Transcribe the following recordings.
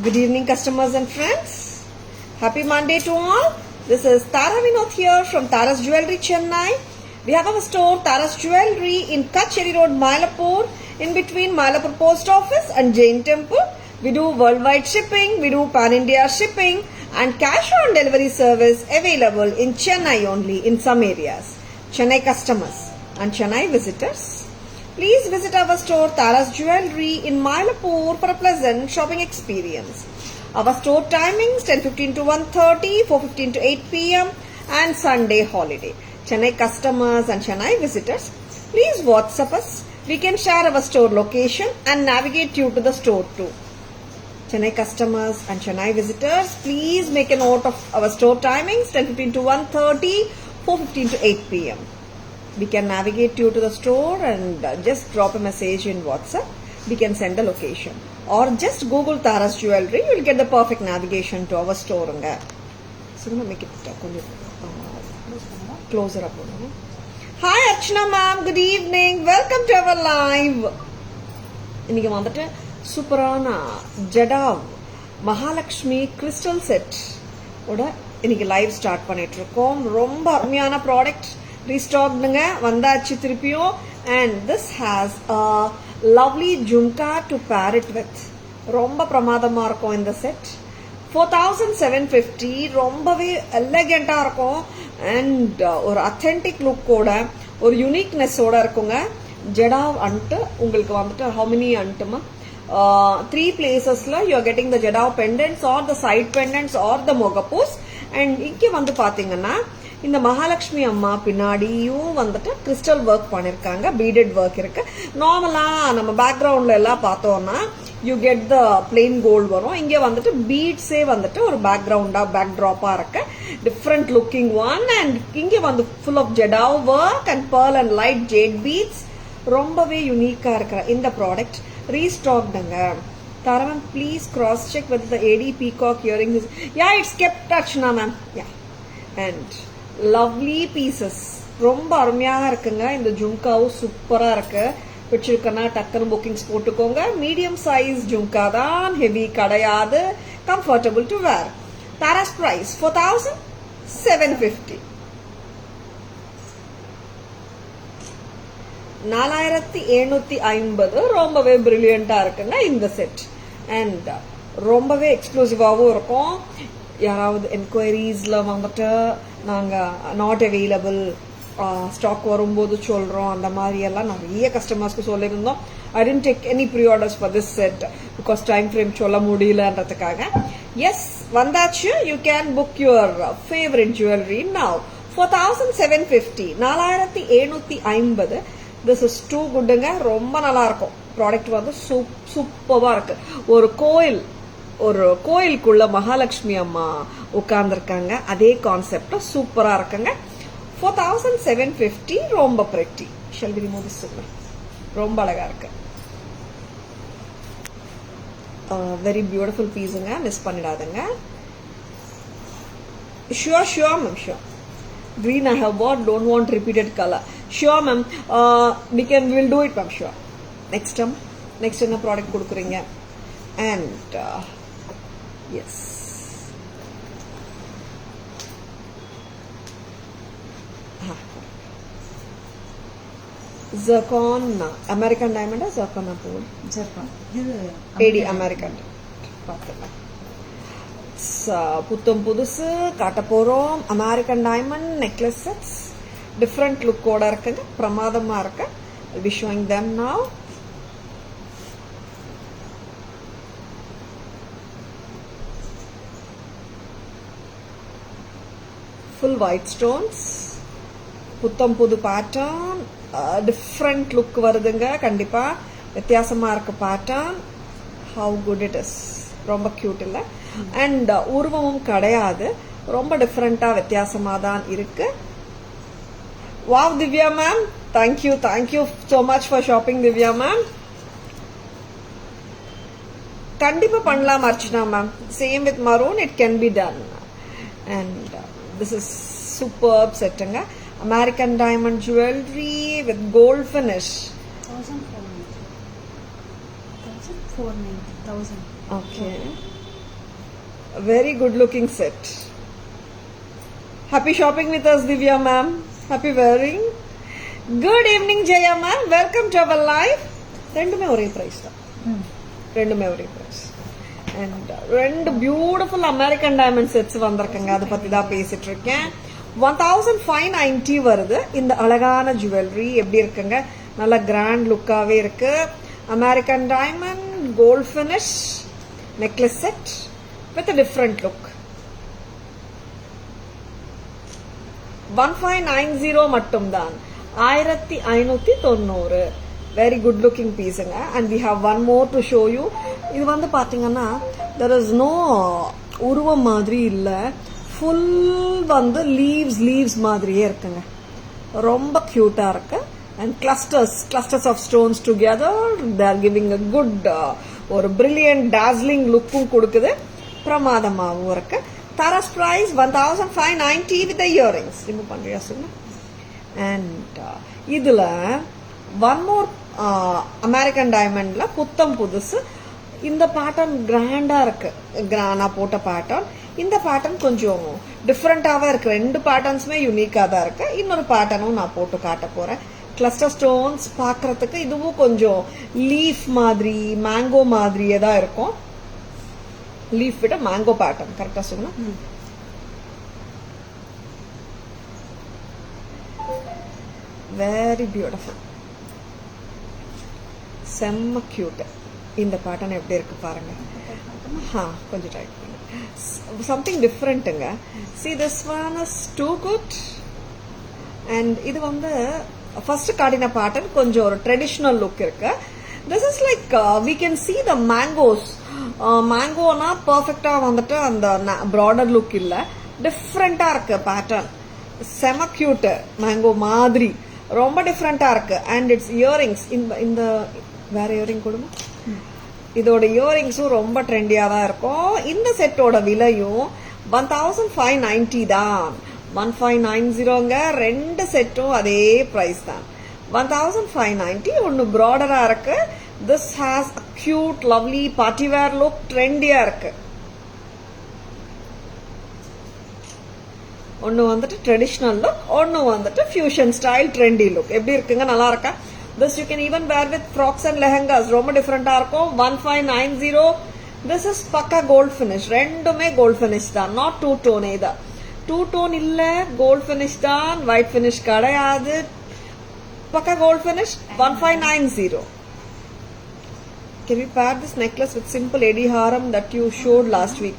Good evening, customers and friends. Happy Monday to all. This is Tara Vinod here from Tara's Jewelry, Chennai. We have our store, Tara's Jewelry, in Kacheri Road, Mylapore, in between Mylapore Post Office and Jain Temple. We do worldwide shipping, we do pan-India shipping, and cash on delivery service available in Chennai only in some areas. Chennai customers and Chennai visitors, please visit our store Tara's Jewelry in Mylapore for a pleasant shopping experience. Our store timings 10:15 to 1:30, 4:15 to 8 p.m. and Sunday holiday. Chennai customers and Chennai visitors, please WhatsApp us. We can share our store location and navigate you to the store too. Chennai customers and Chennai visitors, please make a note of our store timings 10:15 to 1:30, 4:15 to 8 p.m. We can navigate you to the store and just drop a message in WhatsApp. We can send the location. Or just Google Tara's Jewelry. You will get the perfect navigation to our store. So, I'm going to make it closer up. Hi Archana ma'am, good evening. Welcome to our live. இன்னைக்கு வந்துட்டு சூப்பரான jadau Mahalakshmi crystal set ஓட இன்னைக்கு live start பண்ணிட்டு இருக்கோம். ரொம்ப அருமையான product ரீஸ்டாக்டுங்க வந்தாச்சு திருப்பியும். And this has a lovely jhumka to பேர் இட் வித். ரொம்ப பிரமாதமா இருக்கும் இந்த செட். 4750 ரொம்பவே எலகண்டா இருக்கும். அண்ட் ஒரு அத்தென்டிக் லுக்கோட ஒரு யூனிக்னஸோட இருக்குங்க. ஜடாவ் அன்ட்டு உங்களுக்கு வந்துட்டு ஹவு மெனி அன்ட்டுமா 3 பிளேசஸ்ல you are getting the jadau pendants are the side pendants are the மொகப்பூஸ். அண்ட் இங்கே வந்து பாத்தீங்கன்னா இந்த மகாலட்சுமி அம்மா பின்னாடியும் வந்துட்டு கிறிஸ்டல் ஒர்க் பண்ணிருக்காங்க. பீடட் ஒர்க் இருக்கு. நார்மலா நம்ம பேக்ரவுண்ட்ல எல்லாம் பார்த்தோம்னா you get the plain gold வரும். இங்க வந்துட்டு பீட்ஸே வந்துட்டு ஒரு பேக்ரவுண்டா பேக் டிராப்பா இருக்கு. Different looking one. அண்ட் இங்க வந்து full of jadau work and pearl and light jade beads. ரொம்பவே யூனிக்கா இருக்கிற இந்த ப்ராடக்ட் ரீஸ்டாக்டுங்க. தரவன் please cross check with the AD peacock earrings. Yeah it's kept Archana ma'am. Yeah and lovely pieces ரொம்ப அருமையாக இருக்குங்க. இந்த ஜும்காவும் சூப்பரா இருக்கு. பிடிச்சிருக்கனா டக்குன்னு புக்கிங்ஸ் போட்டுக்கோங்க. மீடியம் சைஸ் ஜும்கா தான், ஹெவி கிடையாது. Comfortable to wear. Taaras price 4750. 4750 ரொம்பவே பிரில்லியண்டா இருக்குங்க இந்த செட். அண்ட் ரொம்பவே எக்ஸ்க்ளூசிவாகவும் இருக்கும். யாராவது என்கொயரிஸ்ல வந்துட்டு நாங்க நாட் அவைலபிள் ஸ்டாக் வரும்போது சொல்றோம், அந்த மாதிரி எல்லாம் நிறைய கஸ்டமர்ஸ்க்கு சொல்லியிருந்தோம். I didn't take any pre orders for this set because time frame சொல்ல முடியலன்றதுக்காக. எஸ் வந்தாச்சு. You can book your favourite jewellery now. 4750 4750. This is too குட்டுங்க. ரொம்ப நல்லா இருக்கும். ப்ராடக்ட் வந்து சூப்பரா இருக்கு. ஒரு கோயிலுக்குள்ள மகாலட்சுமி அம்மா உட்கார்ந்துருக்காங்க. அதே கான்செப்ட் சூப்பரா இருக்குங்க. 4750 ரொம்ப pretty. Selvi remove this silver. ரொம்ப அழகா இருக்கு. வெரி பியூட்டிஃபுல் பீஸுங்க. மிஸ் பண்ணிடாதுங்க. Sure ma'am sure. Green I have bought, don't want repeated color. Sure ma'am, we'll do it ma'am, sure. Next என்ன ப்ராடக்ட் கொடுக்குறீங்க? And yes, zircon American diamond or zircon gold? Zircon. இது AD American பார்த்துக்கலாம். புத்தம் புதுசு காட்ட போறோம். American diamond necklace sets different லுக்கோட இருக்குங்க. பிரமாதமா இருக்கு. I'll be showing them now. Full white stones. புத்தம் புது பேட்டர்ன். டிஃப்ரெண்ட் லுக் வருதுங்க. கண்டிப்பா வித்தியாசமா இருக்கு pattern. How good it is. ரொம்ப கியூட் இல்ல? அண்ட் உருவமும் கிடையாது. ரொம்ப டிஃப்ரெண்டா வித்தியாசமா தான் இருக்கு. Wow Divya ma'am, thank you so much for shopping Divya ma'am. கண்டிப்பா பண்ணலாம் Archana ma'am. Same with maroon it can be done. And this is superb செட்டுங்க. American diamond jewellery with gold finish. 1490. 1000. Okay. A very good looking set. Happy shopping with us, Divya ma'am. Happy wearing. Good evening, Jaya ma'am. Welcome to our live. ரெண்டுமே ஒரே price தான். ரெண்டுமே ஒரே price. And ரெண்டு beautiful American diamond sets வந்திருக்குங்க. அதை பத்தி தான் பேசிட்டு இருக்கேன். 1590 வருது. இந்த அழகான ஜுவல்லரி எப்படி இருக்குங்க? நல்ல கிராண்ட் லுக்காவே இருக்கு. American diamond gold finish necklace set with different look. 1590 மட்டும்தான். 1590. வெரி குட் லுக்கிங் பீஸுங்க. And we have one more to show you. இது வந்து பாத்தீங்கன்னா தெர் இஸ் நோ உருவம் மாதிரி இல்ல, ஃபுல் வந்து லீவ்ஸ் மாதிரியே இருக்குங்க. ரொம்ப கியூட்டா இருக்கு. And clusters of stones together they are giving a good ஒரு பிரில்லியன்ட் டாஸ்லிங் லுக்கும் கொடுக்குது. பிரமாதமாகவும் இருக்கு. Taaras price 1590 with the earrings. Remove பண்றியா சொல்லுங்க. அண்ட் இதுல ஒன் மோர் அமெரிக்கன் டைமண்ட்ல புத்தம் புதுசு. இந்த பேட்டர்ன் கிராண்டா இருக்கு. நான் போட்ட பேட்டர்ன். இந்த பேட்டர்ன் கொஞ்சம் டிஃப்ரெண்டாவே இருக்கு. ரெண்டு பேட்டர்ன்ஸுமே யூனிக்கா தான் இருக்கு. இன்னொரு பேட்டர்னும் நான் போட்டு காட்ட போறேன். கிளஸ்டர் ஸ்டோன்ஸ் பாக்குறதுக்கு இதுவும் கொஞ்சம் லீஃப் மாதிரி மேங்கோ மாதிரியே தான் இருக்கும். லீஃப் விட மேங்கோ பேட்டர்ன் கரெக்டா சொல்லுங்க. Very beautiful. செம்ம கியூட். இந்த பேட்டர்ன் எப்படி இருக்கு பாருங்க. கொஞ்சம் டைட் பண்ணு. Something டிஃப்ரெண்ட்டுங்க. See this one is too good. And இது வந்து ஃபர்ஸ்ட் காட்டின பேட்டர்ன் கொஞ்சம் ஒரு ட்ரெடிஷனல் லுக் இருக்கு. This is like we can see the mangoes. மேங்கோனா பர்ஃபெக்டா வந்துட்டு அந்த ப்ராடர் லுக் இல்ல, டிஃப்ரெண்டா இருக்கு பேட்டர்ன். செம கியூட். மேங்கோ மாதிரி ரொம்ப டிஃப்ரெண்டா இருக்கு. And it's earrings. இந்த வேற இயரிங் கொடுங்க. இதோட இயரிங்ஸும் ரொம்ப ட்ரெண்டியா தான் இருக்கும். இந்த செட்டோட விலையும் 1590 தான். 1590ங்க. ரெண்டு செட்டும் அதே பிரைஸ் தான். 1590. ஒன்னு ப்ராடரா இருக்கு. This has a cute, lovely party wear look. ட்ரெண்டியா இருக்கு. ஒன்னு வந்துட்டு ட்ரெடிஷனல் லுக், ஒன்னு வந்துட்டு ஃபியூஷன் ஸ்டைல் ட்ரெண்டி லுக். எப்படி இருக்குங்க? நல்லா இருக்கா? This you can even wear with frocks and lehengas. ரொம்ப டிஃபரெண்டா இருக்கும். 1590. This is பக்கா கோல்ட் ஃபினிஷ். ரெண்டுமே கோல்ட் ஃபினிஷ் தான். Not two tone either. Two tone இல்ல, கோல்ட் ஃபினிஷ் தான். ஒயிட் ஃபினிஷ் கிடையாது. பக்கா gold finish. 1590. Can we pair this necklace with simple Eddie Haram that you showed last week?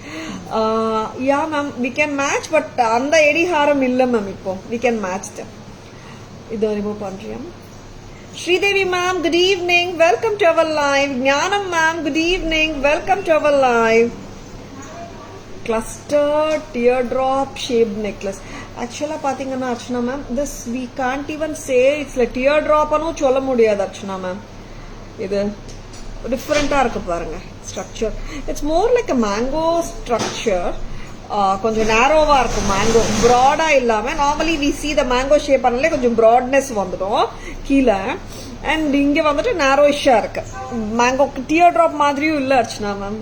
Yeah ma'am, we can match, but அந்த Eddie Haram இல்ல ma'am இப்போ. We can match them. இதை remove பண்றியா? Sridevi ma'am, good evening. Welcome to our live. Jnanam ma'am, good evening. Welcome to our live. Clustered teardrop shaped necklace. Actually பாத்தீங்கன்னா Archana ma'am, this we can't even say it's like teardrop anu சொல்ல முடியாது Archana ma'am. இது டிஃப்ரெண்டா இருக்கு பாருங்க structure. It's more like a mango structure. கொஞ்சம் நேரோவா இருக்கும். மேங்கோ ப்ராடா இல்லாம normally we see the mango shape பண்ணல கொஞ்சம் ப்ராட்னஸ் வந்துடும் கீழே. அண்ட் இங்க வந்துட்டு நேரோயிஷா இருக்கு. மேங்கோ டியர் டிராப் மாதிரியும் இல்ல Archana ma'am.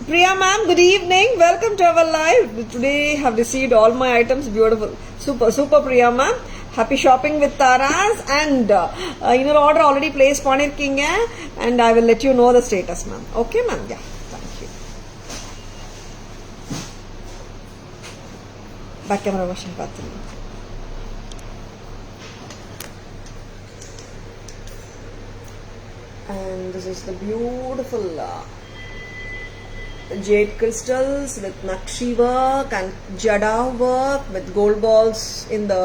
Priya ma'am, good evening. Welcome to our live. Today have received all my items. Beautiful. Super Priya ma'am. Happy shopping with Taras. And your order already placed பண்ணிருக்கீங்க. And I will let you know the status ma'am. Okay ma'am? Yeah. Thank you. Back camera version பார்த்துருங்க. And this is the beautiful jade crystals with nakshi work and jada work with gold balls in the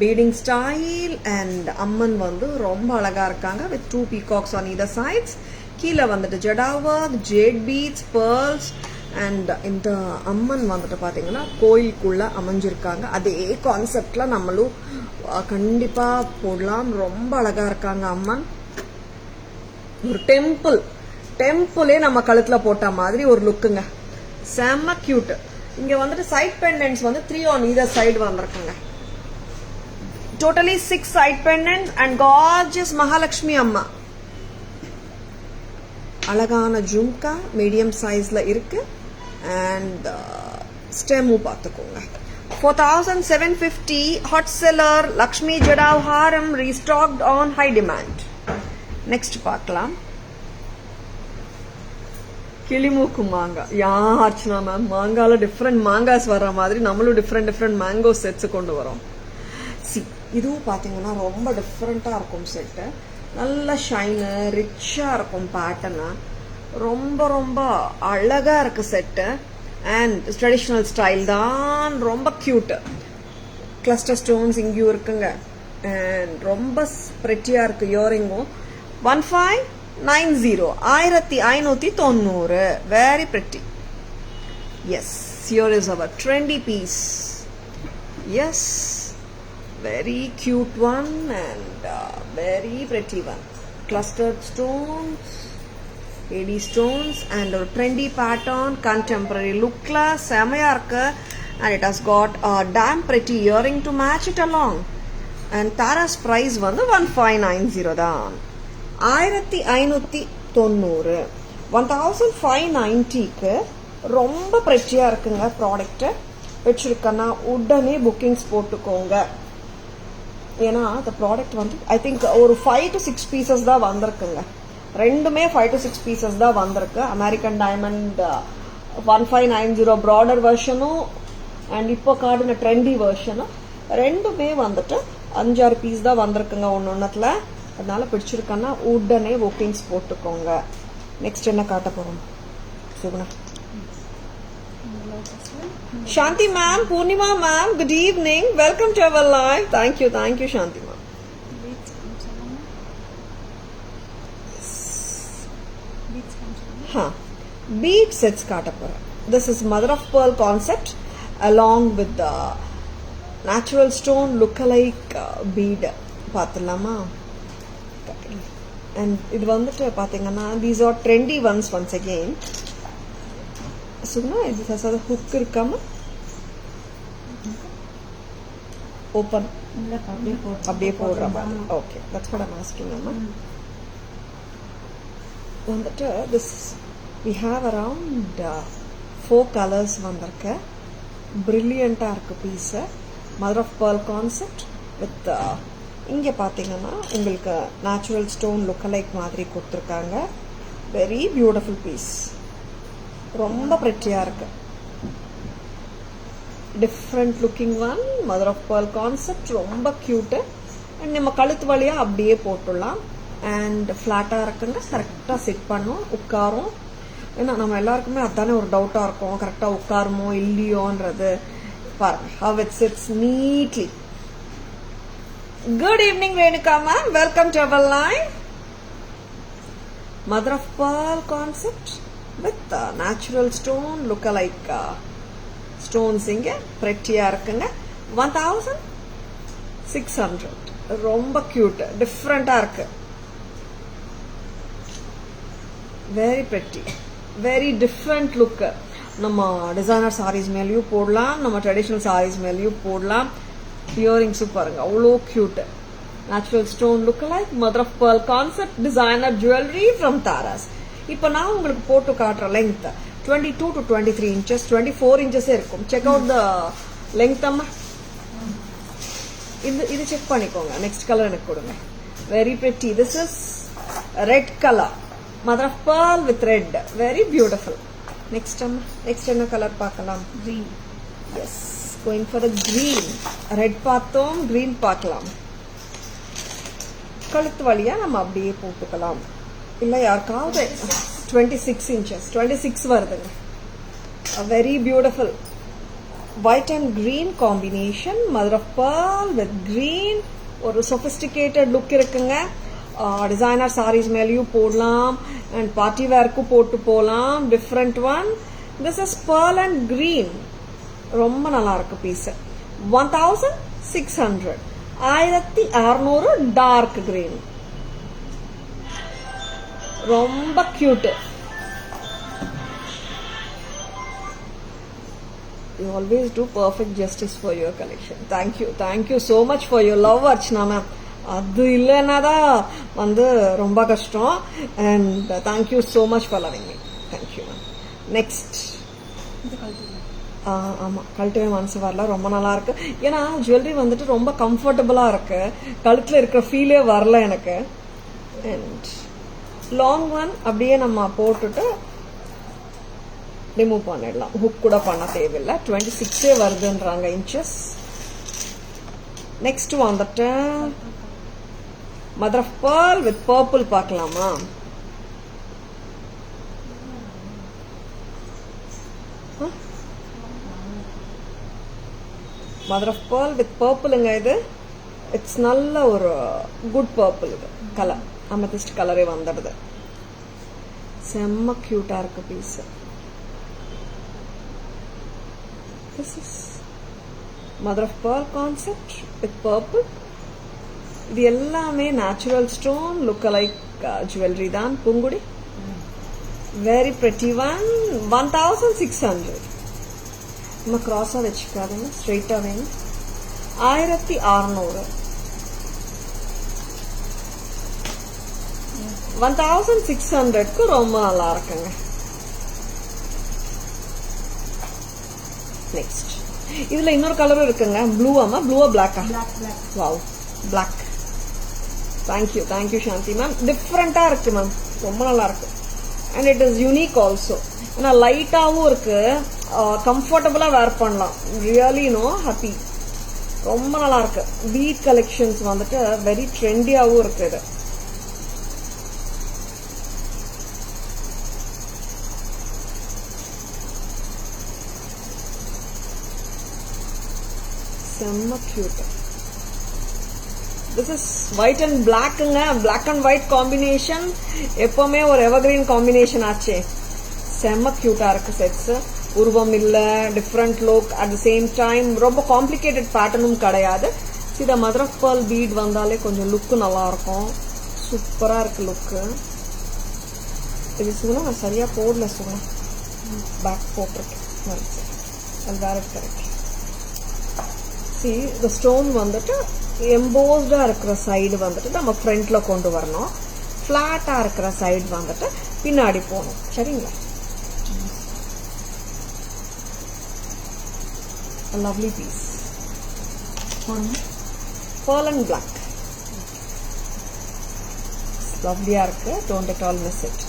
beading style. And amman vandu romba alaga irukanga with two peacocks on either sides. கீழே வந்துட்டு ஜடா work, jade beads, pearls. And இந்த அம்மன் வந்துட்டு பாத்தீங்கன்னா கோயிலுக்குள்ள அமைஞ்சிருக்காங்க. அதே கான்செப்ட்ல நம்மளும் கண்டிப்பா போடலாம். ரொம்ப அழகா இருக்காங்க அம்மன். ஒரு டெம்பிளே நம்ம கழுத்துல போட்ட மாதிரி ஒரு லுக்குங்க. செம்ம கியூட். இங்க வந்துட்டு சைட் பெண்டன்ட்ஸ் வந்து 3 on either side வந்திருக்குங்க. Totally 6 side pendants and gorgeous Mahalakshmi Amma. அழகான ஜும்கா மீடியம் சைஸில் இருக்கு. அண்ட் ஸ்டெம்மும் பார்த்துக்கோங்க. 4750 hot seller Lakshmi jadau Haram ரீஸ்டாக்ட் on high demand. Next பார்க்கலாம். கிளிமூக்கு மாங்காய். அர்ச்சனா மேம், மாங்கால டிஃப்ரெண்ட் மாங்காஸ் வர்ற மாதிரி நம்மளும் டிஃப்ரெண்ட் மேங்கோ செட்ஸ் கொண்டு வரோம். இதுவும் பார்த்தீங்கன்னா ரொம்ப டிஃப்ரெண்ட்டாக இருக்கும் செட்டு. நல்ல ஷைனு ரிச்சாக இருக்கும் பேட்டர்னு. ரொம்ப அழகாக இருக்கு செட்டு. அண்ட் ட்ரெடிஷ்னல் ஸ்டைல் தான். ரொம்ப க்யூட்டு. கிளஸ்டர் ஸ்டோன்ஸ் இங்கேயும் இருக்குங்க. அண்ட் ரொம்ப பிரெட்டியாக இருக்கு. இயரிங்கும் 1590 1590. Very pretty. Yes, here is our trendy piece. Yes, very cute one and very pretty one. Clustered stones, AD stones and a trendy pattern, contemporary look class, செமையா இருக்கு. And it has got a damn pretty earring to match it along. And Tara's price வந்து 1590 தான். 1590. 1590க்கு ரொம்ப பிரெட்டியா இருக்குங்க product. வச்சிருக்கனா உடனே bookings போட்டுக்கோங்க. ஏன்னா அந்த ப்ராடக்ட் வந்து ஐ திங்க் ஒரு 5 to 6 பீசஸ் தான் வந்திருக்குங்க. ரெண்டுமே 5 to 6 பீசஸ் தான் வந்திருக்கு. அமெரிக்கன் டைமண்ட் 1590 ப்ராடர் வெர்ஷனும் அண்ட் இப்போ கார்டுன ட்ரெண்டி வெர்ஷனும் ரெண்டுமே வந்துட்டு 5-6 பீஸ் தான் வந்திருக்குங்க ஒன்னொன்னத்துல. அதனால பிடிச்சிருக்கன்னா உடனே புக்கிங்ஸ் போட்டுக்கோங்க. நெக்ஸ்ட் என்ன காட்ட போறோம் Suguna? Shanti ma'am, Purnima ma'am, good evening. Welcome to our live. Thank you Shanti ma'am. Bead sets kaata pora. This is mother of pearl concept along with the natural stone look-alike bead. Paathulama. And இது வந்துட்டு பாத்தீங்கன்னா these are trendy ones once again. Suguna, இது சசாத hook இருக்காம open அப்படியே போடுற மாதிரி. Okay, that's what I am asking அம்மா. வந்துட்டு this we have around 4 colors வந்திருக்கு. பிரில்லியண்டா இருக்கு piece. Mother of pearl concept with இங்க பாத்தீங்கன்னா உங்களுக்கு நேச்சுரல் ஸ்டோன் லுக் அலைக் மாதிரி கொடுத்துருக்காங்க. Very beautiful piece. ரொம்ப பிரெட்டியா இருக்கு. Different looking one. Mother of pearl concept ரொம்ப கியூட்டு. அண்ட் நம்ம கழுத்து வழியா அப்படியே போட்டுடலாம். அண்ட் ஃபிளாட்டா இருக்குங்க. கரெக்டா செட் பண்ணும், உட்காரும். ஏன்னா நம்ம எல்லாருக்குமே அதானே ஒரு டவுட்டா இருக்கும், கரெக்டா உட்காருமோ இல்லையோன்றது. பாருங்க how it sits neatly. Good evening Renuka ma'am, welcome to our live. Mother of pearl concept with natural stone look-alike stones இங்க பிரெட்டியா இருக்குங்க. 1600. ரொம்ப கியூட், டிஃப்ரெண்டா இருக்கு. Very pretty, very different look. நம்ம டிசைனர் சாரீஸ் மேலேயும் போடலாம், நம்ம ட்ரெடிஷ்னல் சாரீஸ் மேலேயும் போடலாம். இயரிங்ஸ் பாருங்க, அவ்வளோ cute. Natural stone look like mother of pearl concept designer jewellery from Taaras. இப்போ நான் உங்களுக்கு போட்டு காட்டுற லெங்த் 22 to 23 inches, 24 inches இருக்கும். செக் அவுட் த லெங்த் அம்மா. இது செக் பண்ணிக்கோங்க. நெக்ஸ்ட் கலர் எனக்கு கொடுங்க. Very pretty. This is red colour. Mother of pearl with red. Very beautiful. Next அம்மா, நெக்ஸ்ட் என்ன கலர் பார்க்கலாம்? Green. Yes, going for the green. Red பார்த்தோம், கிரீன் பார்க்கலாம். கழுத்து வழியா நம்ம அப்படியே போட்டுக்கலாம். இல்ல யாருக்காவது 26 inches, 26 வருதுங்க. Very beautiful. White and green combination. Mother of pearl with green. ஒரு சொபிஸ்டிகேட்டட் லுக் இருக்குங்க. டிசைனர் சாரீஸ் மேலேயும் போடலாம் அண்ட் பார்ட்டி வேர்க்கும் போட்டு போகலாம். Different one. This is pearl and green. ரொம்ப நல்லா இருக்கு பீஸ். 1600. 1600 dark green. ரொம்ப cute. You always do perfect justice for your collection. Thank you so much for your love, Archana ma'am. அது இல்லைன்னா தான் வந்து ரொம்ப கஷ்டம். And thank you so much for loving me. Thank you ma'am. Next ஆமாம், கழட்டவே மனசு வரல, ரொம்ப நல்லா இருக்கு. ஏன்னா ஜுவல்லரி வந்துட்டு ரொம்ப கம்ஃபர்டபுளாக இருக்கு, கழுத்தில் இருக்கிற ஃபீலே வரல எனக்கு. அண்ட் லாங் ஒன் அப்படியே நம்ம போட்டுட்டு ரிமூவ் பண்ணிடலாம், ஹுக் கூட பண்ண தேவையில்லை. 26 வருதுன்றாங்க இன்ச்சஸ். நெக்ஸ்ட் வந்துட்டு mother of pearl with purple பார்க்கலாமா? மதர் ஆஃப் பேர்ல் வித் பர்பிளுங்க இது. இட்ஸ் நல்ல ஒரு குட் பர்பிள் இது, கலர் அமெதிஸ்ட் கலரே வந்துடுது. செம்ம கியூட்டா இருக்கு piece. This is mother of pearl concept with purple. இது எல்லாமே natural stone look like jewellery தான். Poongudi very pretty one. 1600. நம்ம கிராஸா வச்சுக்காதுங்க, ஸ்ட்ரெயிட்டா வேணும். 1600. 1600க்கு ரொம்ப நல்லா இருக்குங்க. நெக்ஸ்ட் இதுல இன்னொரு கலரும் இருக்குங்க, ப்ளூ. ஆமா, ப்ளூவா பிளாக்கா? Wow, black. தேங்க்யூ தேங்க்யூ சாந்தி மேம். டிஃப்ரெண்டா இருக்கு மேம், ரொம்ப நல்லா இருக்கு. And it is unique also. ஏன்னா லைட்டாவும் இருக்கு, கம்ஃபர்டபுளா வேர் பண்ணலாம். ரியலி நோ ஹாப்பி, ரொம்ப நல்லா இருக்கு. பீட் கலெக்ஷன்ஸ் வந்துட்டு வெரி ட்ரெண்டியாவும் இருக்கு இது. செம்ம cute. This is white and பிளாக்குங்க. பிளாக் அண்ட் ஒயிட் காம்பினேஷன் எப்பவுமே ஒரு எவர்கிரீன் காம்பினேஷன் ஆச்சே. செம்ம கியூட்டா இருக்கு செட்ஸ். உருவம் இல்ல, different look. At the same time ரொம்ப காம்ப்ளிகேட்டட் பேட்டர்னும் கிடையாது. இந்த மதர் ஆஃப் பேர்ல் பீட் வந்தாலே கொஞ்சம் லுக்கு நல்லா இருக்கும். சூப்பரா இருக்கு லுக்கு. இது சுகுணா நான் சரியா போடல சுகுணா, பேக் போட்டிருக்கேன். அது வேற கரெக்ட். சி இந்த ஸ்டோன் வந்துட்டு எம்போஸ்டா இருக்கிற சைடு வந்துட்டு நம்ம ஃப்ரண்ட்ல கொண்டு வரணும், ஃபிளாட்டா இருக்கிற சைடு வந்துட்டு பின்னாடி போகணும். சரிங்களா? Lovely piece. pearl and black. லவ்லியா இருக்கு. Don't at all miss it.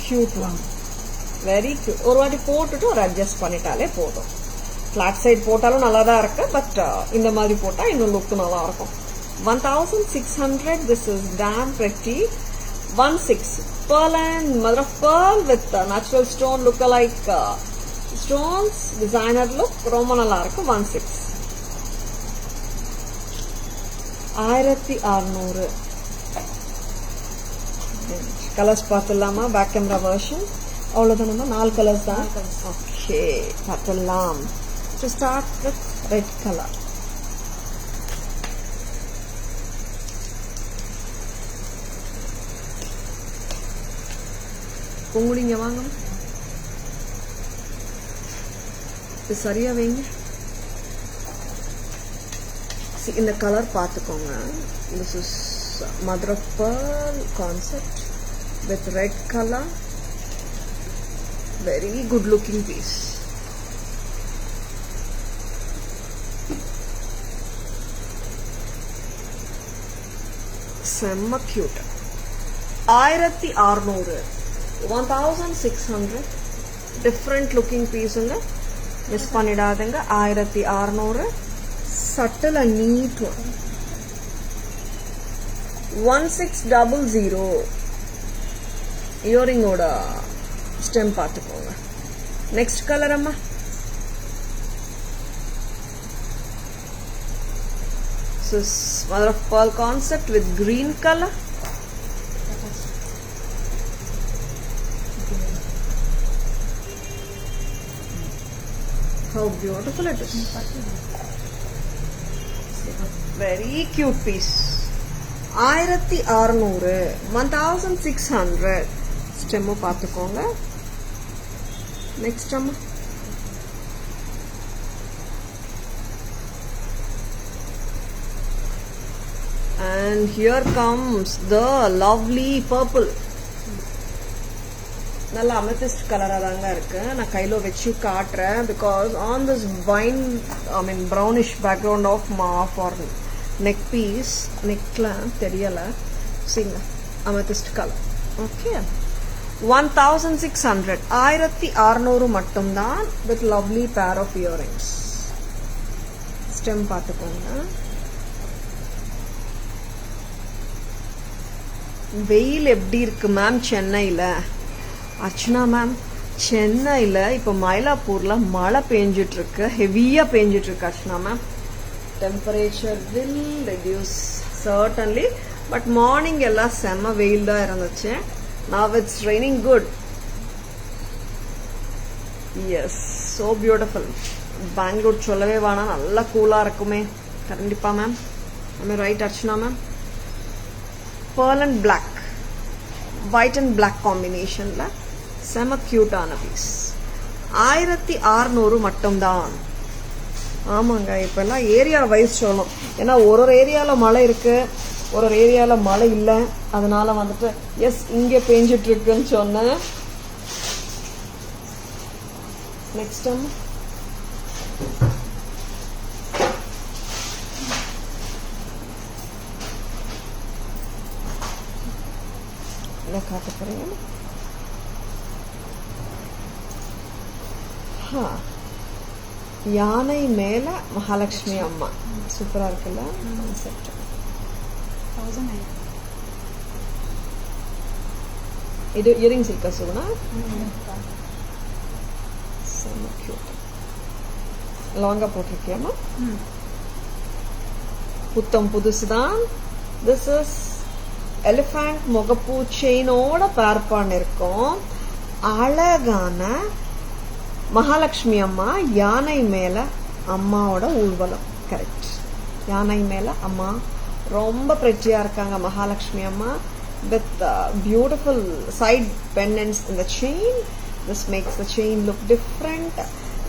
Cute one, very cute. ஒரு வாட்டி போட்டுட்டு ஒரு அட்ஜஸ்ட் பண்ணிட்டாலே போதும். ஃபிளாட் சைட் போட்டாலும் நல்லா தான் இருக்கு, பட் இந்த மாதிரி போட்டா இன்னும் லுக் நல்லா இருக்கும். 1600. This is damn pretty. 16 pearl and mother of pearl with natural stone look alike stones, designer look, ரொம்ப நல்லா இருக்கு. 16 1600. கலர்ஸ் பார்த்துலாமா? பேக் கேமரா வெர்ஷன் அவ்வளவுதானமா? 4 கலர்ஸ் தான். ஓகே, பார்த்துலாம். To start with red colour. பொங்குடிங்க வாங்க, இது சரியா வைங்க. இந்த கலர் பார்த்துக்கோங்க. This is mother of pearl concept with red color. Very good looking piece. Semma cute. 1600. 1600. Different looking piece unga. Miss pannidadunga. 1600. Subtle and neat one. 1600. இயரிங்கோட stem பார்த்துக்கோங்க. Next colour அம்மா. Mother of pearl concept with green color. How beautiful it is. Very cute piece. 1600. 1600. Stem பார்த்துக்கோங்க. Next அம்மா And here comes the lovely purple. நல்ல Amethyst கலரா தாங்க இருக்கு. நான் கையில வச்சு காட்டுறேன் because on this wine brownish background of for neck piece neckல தெரியல சிங்க அமெத்திஸ்ட் கலர். ஓகே 1600 1600 மட்டும்தான் with lovely pair of earrings. Stem பார்த்துக்கோங்க. வெயில் எப்படி இருக்கு மேம் சென்னையில? அர்ச்சனா மேம், சென்னையில இப்ப மயிலாப்பூர்ல மழை பெஞ்சிட்டு இருக்கு, ஹெவியா பெஞ்சிட்டு இருக்கு Archana ma'am. Temperature will reduce certainly, but morning எல்லாம் செம்ம வெயில் தான் இருந்துச்சு. Now it's raining good. Yes, so beautiful. Bangalore சொல்லவே வேணாம், நல்லா கூலா இருக்குமே. கண்டிப்பா ma'am. Right Archana ma'am. pearl and black, white and black combinationல செம கியூட்டான பீஸ். 1600 மட்டும்தான். ஆமாங்க, இப்ப எல்லாம் ஏரியா வைஸ் சொல்லணும். ஏன்னா ஒரு ஏரியால மழை இருக்கு, ஒரு ஏரியால மழை இல்ல. அதனால வந்துட்டு எஸ் இங்க பெஞ்சிட்டு இருக்குன்னு சொன்னேன். நெக்ஸ்ட் டைம் என்ன காட்ட போறீங்க? யானை மேல மகாலட்சுமி அம்மா. சூப்பரா இருக்குல்ல கான்செப்ட். இது இயரிங்ஸ் இருக்கா சொல்லுனா? செம்ம கியூட். லாங்கா போட்டிருக்கியாமா? புத்தம் புதுசுதான். திஸ் இஸ் எலிஃபண்ட் முகப்பூ செயினோட பேர் பண்ணிருக்கோம். அழகான மகாலட்சுமி அம்மா யானை மேல அம்மாவோட ஊர்வலம். கரெக்ட், யானை மேல அம்மா ரொம்ப பிரெட்டியா இருக்காங்க மகாலட்சுமி அம்மா. With beautiful side pendants in the chain. This makes the chain look different.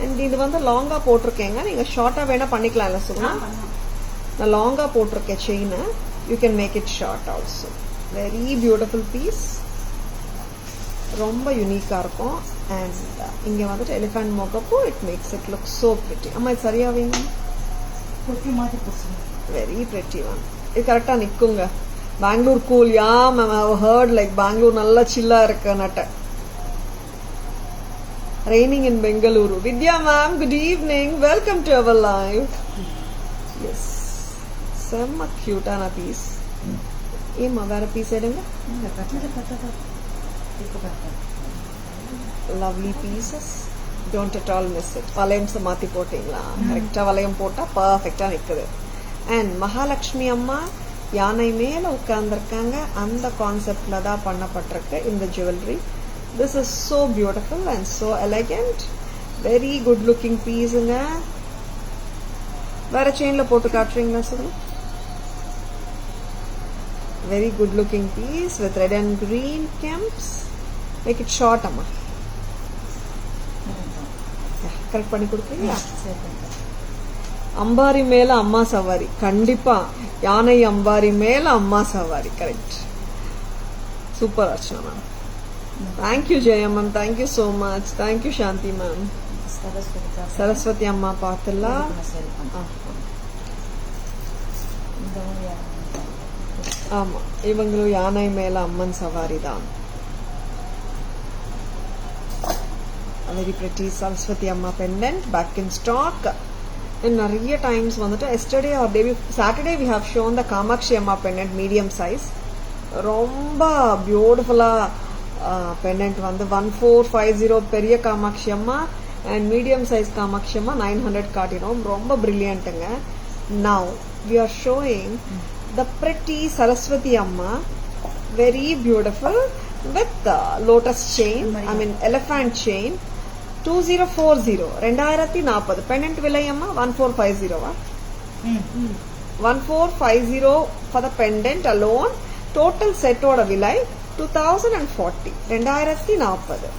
And இது வந்து லாங்கா போட்டிருக்கேங்க, நீங்க ஷார்ட்டா வேணா பண்ணிக்கலாம்ல சொல்லுங்க. நான் லாங்கா போட்டிருக்கேன் chain. You can make it short also. Very beautiful piece. ரொம்ப யூனிக்கா இருக்கும். And இங்க வந்துட்டு எலிஃபண்ட் முகப்பு. It makes it look so pretty. அம்மா இது சரியா வைங்க. Very pretty one. இது கரெக்டா நிக்குங்க. Bangalore cool. Yeah ma'am, I have heard like Bangalore நல்லா சில்லா இருக்கு நட்ட. Raining in Bengaluru. Vidya ma'am, good evening. Welcome to our live. Yes. செம்ம கியூட்டான பீஸ். ஏமா வேற பீஸ் எடுங்க. Lovely pieces. Don't at all miss it. வளையம் மாத்தி போட்டீங்களா? கரெக்டா வளையம் போட்டா பர்ஃபெக்டா நிக்குது. அண்ட் மகாலட்சுமி அம்மா யானை மேல உட்கார்ந்துருக்காங்க. அந்த கான்செப்ட்ல தான் பண்ணப்பட்டிருக்கு இந்த ஜுவல்லரி. This is so beautiful and so elegant. Very good looking பீஸுங்க. வேற செயின்ல போட்டு காட்டுறீங்களா சொல்லுங்க? Very good looking piece with red and green kems. Make it short amma. Correct பண்ணி கொடுக்குறீங்களா? அம்பாரி மேல அம்மா சவாரி. கண்டிப்பா யானை அம்பாரி மேல அம்மா சவாரி. Correct. Super Archana ma'am. Thank you Jaya ma'am. Thank you so much. Thank you சாந்தி மேம். சரஸ்வதி அம்மா பார்த்துலாம். ஆமா, இவங்களும் யானை மேல அம்மன் சவாரி தான். வெரி பிரிட்டி சரஸ்வதி அம்மா பெண்டன்ட் பேக் இன் ஸ்டாக். நிறைய டைம்ஸ் வந்துட்டு yesterday or the Saturday we have shown the Kamakshi அம்மா பெண்டன்ட் மீடியம் சைஸ். ரொம்ப பியூட்டிஃபுல்லா பெண்டன்ட் வந்து 1450 பெரிய காமாட்சி அம்மா அண்ட் மீடியம் சைஸ் காமாட்சி அம்மா 900 காட்டினோம். ரொம்ப பிரில்லியன்ட்டுங்க. Now we are showing the pretty Saraswati Amma, very beautiful with lotus chain, elephant chain. 2040 2040 pendant vilai amma 1450 1450 for the pendant alone. Total set oda vilai 2040 2040